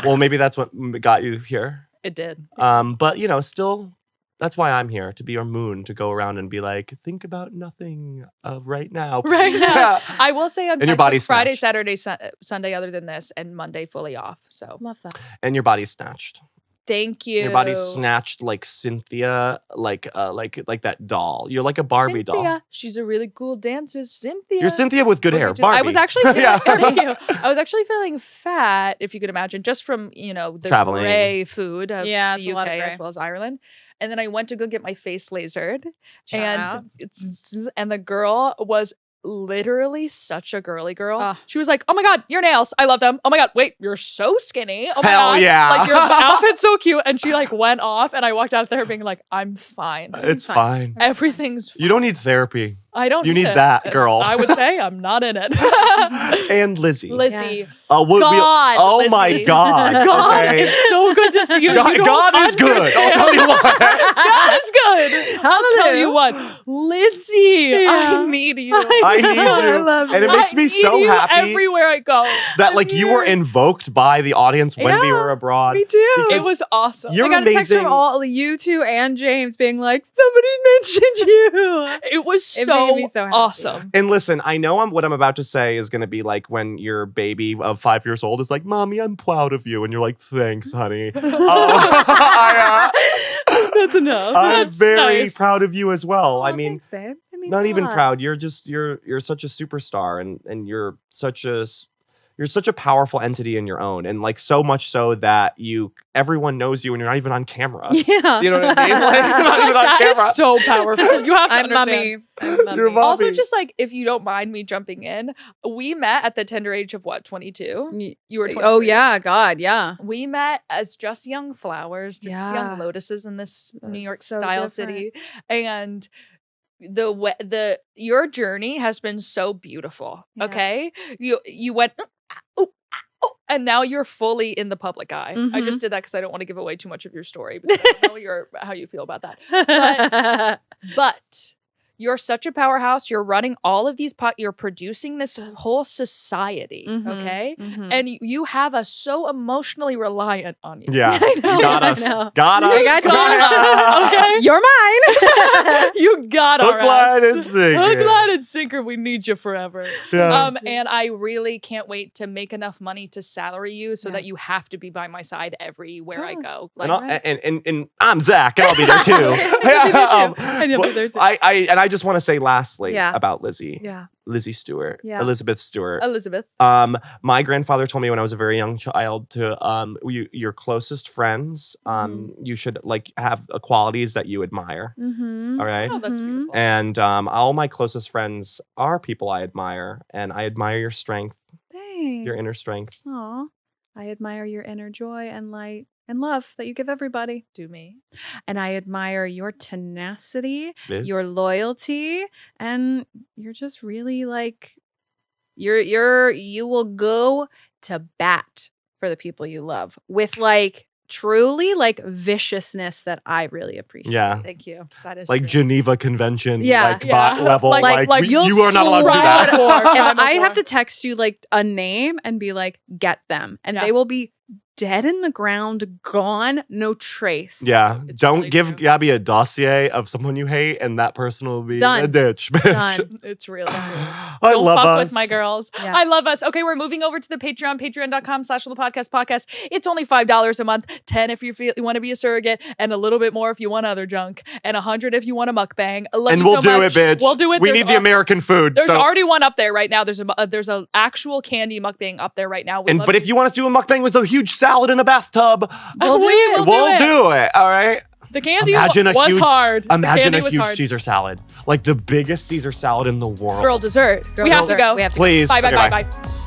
[SPEAKER 1] Well, maybe that's what got you here.
[SPEAKER 2] It did.
[SPEAKER 1] But, still, that's why I'm here, to be your moon, to go around and be like, think about nothing right now.
[SPEAKER 2] Right
[SPEAKER 1] please."
[SPEAKER 2] now. I will say I'm
[SPEAKER 1] And your body's
[SPEAKER 2] Friday,
[SPEAKER 1] snatched.
[SPEAKER 2] Saturday, Sunday other than this, and Monday fully off. So
[SPEAKER 3] Love that.
[SPEAKER 1] And your body's snatched.
[SPEAKER 2] thank you.
[SPEAKER 1] Your body's snatched like Cynthia, like that doll. You're like a Barbie doll.
[SPEAKER 2] Cynthia. She's a really cool dancer. Cynthia.
[SPEAKER 1] You're Cynthia with good hair.
[SPEAKER 2] Gorgeous.
[SPEAKER 1] Barbie.
[SPEAKER 2] I was actually feeling,
[SPEAKER 1] Yeah.
[SPEAKER 2] thank you. I was actually feeling fat, if you could imagine, just from the
[SPEAKER 1] Traveling.
[SPEAKER 2] gray food of
[SPEAKER 3] Yeah, it's
[SPEAKER 2] the
[SPEAKER 3] a lot
[SPEAKER 2] UK
[SPEAKER 3] of gray.
[SPEAKER 2] as well as Ireland. And then I went to go get my face lasered,
[SPEAKER 3] Shout
[SPEAKER 2] and the girl was literally such a girly girl.
[SPEAKER 3] Ugh.
[SPEAKER 2] She was like, "Oh my God, your nails, I love them. Oh my God, wait, you're so skinny. Oh my
[SPEAKER 1] Hell
[SPEAKER 2] God,
[SPEAKER 1] yeah.
[SPEAKER 2] like your outfit's so cute." And she like went off, and I walked out there being like, "I'm fine.
[SPEAKER 1] It's fine.
[SPEAKER 2] Everything's fine.
[SPEAKER 1] You don't need therapy.
[SPEAKER 2] I don't.
[SPEAKER 1] You need
[SPEAKER 2] it.
[SPEAKER 1] that, girl.
[SPEAKER 2] I would say I'm not in it."
[SPEAKER 1] And Lizzie.
[SPEAKER 2] Lizzie.
[SPEAKER 3] Yes.
[SPEAKER 2] God,
[SPEAKER 1] oh my
[SPEAKER 2] Lizzie.
[SPEAKER 1] God.
[SPEAKER 2] God,
[SPEAKER 1] Okay.
[SPEAKER 2] it's so good to see you.
[SPEAKER 1] God,
[SPEAKER 2] You don't
[SPEAKER 1] God is good. I'll
[SPEAKER 2] understand.
[SPEAKER 1] tell you what.
[SPEAKER 2] God is good. I'll tell you
[SPEAKER 3] Hallelujah.
[SPEAKER 2] what. God, Lizzie, I need you.
[SPEAKER 1] I need you.
[SPEAKER 3] I love you.
[SPEAKER 1] And it makes me so
[SPEAKER 2] you
[SPEAKER 1] happy
[SPEAKER 2] everywhere I go.
[SPEAKER 1] that like you were invoked by the audience when we
[SPEAKER 3] Yeah,
[SPEAKER 1] were abroad.
[SPEAKER 3] Me too.
[SPEAKER 2] It was awesome.
[SPEAKER 1] You're
[SPEAKER 3] I got a text
[SPEAKER 1] amazing.
[SPEAKER 3] from all you two and James being like, somebody mentioned you.
[SPEAKER 2] It was
[SPEAKER 3] It made me
[SPEAKER 2] so
[SPEAKER 3] so happy.
[SPEAKER 2] awesome.
[SPEAKER 1] And listen, I know what I'm about to say is going to be like when your baby of 5 years old is like, "Mommy, I'm proud of you," and you're like, "Thanks, honey."
[SPEAKER 3] That's enough.
[SPEAKER 1] I'm
[SPEAKER 2] That's
[SPEAKER 1] very
[SPEAKER 2] nice.
[SPEAKER 1] proud of you as well.
[SPEAKER 3] Oh,
[SPEAKER 1] I mean,
[SPEAKER 3] thanks, babe. That means
[SPEAKER 1] not
[SPEAKER 3] a
[SPEAKER 1] even
[SPEAKER 3] lot.
[SPEAKER 1] proud. You're just you're such a superstar, and you're such a powerful entity in your own, and like so much so that everyone knows you, and you're not even on camera.
[SPEAKER 3] Yeah.
[SPEAKER 1] You know what I mean? Like, you're not even on
[SPEAKER 2] That
[SPEAKER 1] camera.
[SPEAKER 2] is so powerful. You have to
[SPEAKER 3] I'm
[SPEAKER 2] understand.
[SPEAKER 3] mummy. I'm mummy.
[SPEAKER 1] You're mummy.
[SPEAKER 2] Also, just like if you don't mind me jumping in, we met at the tender age of what, 22? You were 23.
[SPEAKER 3] Oh, yeah. God, yeah.
[SPEAKER 2] We met as just young flowers, just
[SPEAKER 3] Yeah.
[SPEAKER 2] young lotuses in this New
[SPEAKER 3] That's
[SPEAKER 2] York
[SPEAKER 3] so
[SPEAKER 2] style
[SPEAKER 3] different.
[SPEAKER 2] city, and your journey has been so beautiful.
[SPEAKER 3] Yeah.
[SPEAKER 2] Okay, you went. And now you're fully in the public eye. I
[SPEAKER 3] Mhm.
[SPEAKER 2] just did that because I don't want to give away too much of your story, because I don't know how you feel about that. But you're such a powerhouse. You're running all of these you're producing this whole society,
[SPEAKER 3] Mhm,
[SPEAKER 2] okay?
[SPEAKER 3] mhm.
[SPEAKER 2] And you have us so emotionally reliant on you.
[SPEAKER 1] Yeah,
[SPEAKER 3] I know,
[SPEAKER 1] you got
[SPEAKER 3] I
[SPEAKER 1] us.
[SPEAKER 3] know.
[SPEAKER 1] Got us.
[SPEAKER 3] I got you.
[SPEAKER 2] Okay.
[SPEAKER 3] You're mine.
[SPEAKER 2] You got our
[SPEAKER 1] Hook, line,
[SPEAKER 2] ass.
[SPEAKER 1] and sinker.
[SPEAKER 2] Hook, line, and sinker. We need you forever.
[SPEAKER 1] Yeah.
[SPEAKER 2] And I really can't wait to make enough money to salary you so
[SPEAKER 3] Yeah.
[SPEAKER 2] that you have to be by my side everywhere I
[SPEAKER 3] Totally.
[SPEAKER 2] go.
[SPEAKER 1] and,
[SPEAKER 2] Like,
[SPEAKER 1] and I'm Zach, and I'll be there too.
[SPEAKER 3] I'll be there too.
[SPEAKER 1] I just want to say lastly
[SPEAKER 3] Yeah.
[SPEAKER 1] about Lizzie.
[SPEAKER 3] Yeah.
[SPEAKER 1] Lizzie Stewart.
[SPEAKER 3] Yeah.
[SPEAKER 1] Elizabeth Stewart.
[SPEAKER 2] Elizabeth.
[SPEAKER 1] My grandfather told me when I was a very young child to your closest friends, you should like have qualities that you admire.
[SPEAKER 3] Mm-hmm.
[SPEAKER 1] All right.
[SPEAKER 2] Oh, that's beautiful.
[SPEAKER 1] And all my closest friends are people I admire, and I admire your strength,
[SPEAKER 3] Thanks.
[SPEAKER 1] your inner strength.
[SPEAKER 3] Aw. I admire your inner joy and light and love that you give everybody.
[SPEAKER 2] Do me.
[SPEAKER 3] And I admire your tenacity,
[SPEAKER 1] Yeah.
[SPEAKER 3] your loyalty, and you're just really like you will go to bat for the people you love with like truly like viciousness that I really appreciate.
[SPEAKER 1] Yeah.
[SPEAKER 2] Thank you. That is
[SPEAKER 1] Like
[SPEAKER 2] true.
[SPEAKER 1] Geneva Convention,
[SPEAKER 3] Yeah.
[SPEAKER 1] like
[SPEAKER 2] Yeah.
[SPEAKER 1] bot level,
[SPEAKER 2] Like-
[SPEAKER 1] like,
[SPEAKER 2] you'll
[SPEAKER 1] you are not allowed to do
[SPEAKER 2] slide
[SPEAKER 1] that.
[SPEAKER 2] for-
[SPEAKER 3] If
[SPEAKER 2] Kind of
[SPEAKER 3] I have
[SPEAKER 2] war.
[SPEAKER 3] to text you like a name and be like, get them, and
[SPEAKER 2] Yeah.
[SPEAKER 3] they will be dead in the ground, gone, no trace.
[SPEAKER 1] Yeah,
[SPEAKER 2] It's
[SPEAKER 1] don't
[SPEAKER 2] really
[SPEAKER 1] give
[SPEAKER 2] true.
[SPEAKER 1] Gabby a dossier of someone you hate, and that person will be
[SPEAKER 3] Done.
[SPEAKER 1] a ditch, bitch.
[SPEAKER 3] Done.
[SPEAKER 2] It's really true.
[SPEAKER 1] I
[SPEAKER 2] Don't
[SPEAKER 1] love
[SPEAKER 2] fuck
[SPEAKER 1] us.
[SPEAKER 2] with my girls.
[SPEAKER 3] Yeah.
[SPEAKER 2] I love us. Okay, we're moving over to the Patreon, patreon.com/podcast. It's only $5 a month, $10 if you want to be a surrogate, and a little bit more if you want other junk, and $100 if you want a mukbang. I love
[SPEAKER 1] And
[SPEAKER 2] you
[SPEAKER 1] we'll
[SPEAKER 2] so
[SPEAKER 1] do
[SPEAKER 2] much.
[SPEAKER 1] it, bitch.
[SPEAKER 2] We'll do it.
[SPEAKER 1] We
[SPEAKER 2] There's
[SPEAKER 1] need the American food.
[SPEAKER 2] There's
[SPEAKER 1] so.
[SPEAKER 2] already one up there right now. There's a actual candy mukbang up there right now.
[SPEAKER 1] But if you want us to do a mukbang with a huge salad in a bathtub,
[SPEAKER 3] We'll do it.
[SPEAKER 1] we'll do it. All right.
[SPEAKER 2] The candy
[SPEAKER 1] Imagine a
[SPEAKER 2] was
[SPEAKER 1] huge-
[SPEAKER 2] hard. The
[SPEAKER 1] Imagine
[SPEAKER 2] candy
[SPEAKER 1] a
[SPEAKER 2] was
[SPEAKER 1] huge
[SPEAKER 2] hard.
[SPEAKER 1] Caesar salad, like the biggest Caesar salad in the world.
[SPEAKER 2] Girl dessert.
[SPEAKER 3] Girl
[SPEAKER 2] we have to
[SPEAKER 3] dessert.
[SPEAKER 2] go.
[SPEAKER 3] We have to
[SPEAKER 1] Please.
[SPEAKER 2] Bye, bye,
[SPEAKER 1] Okay,
[SPEAKER 2] bye, bye.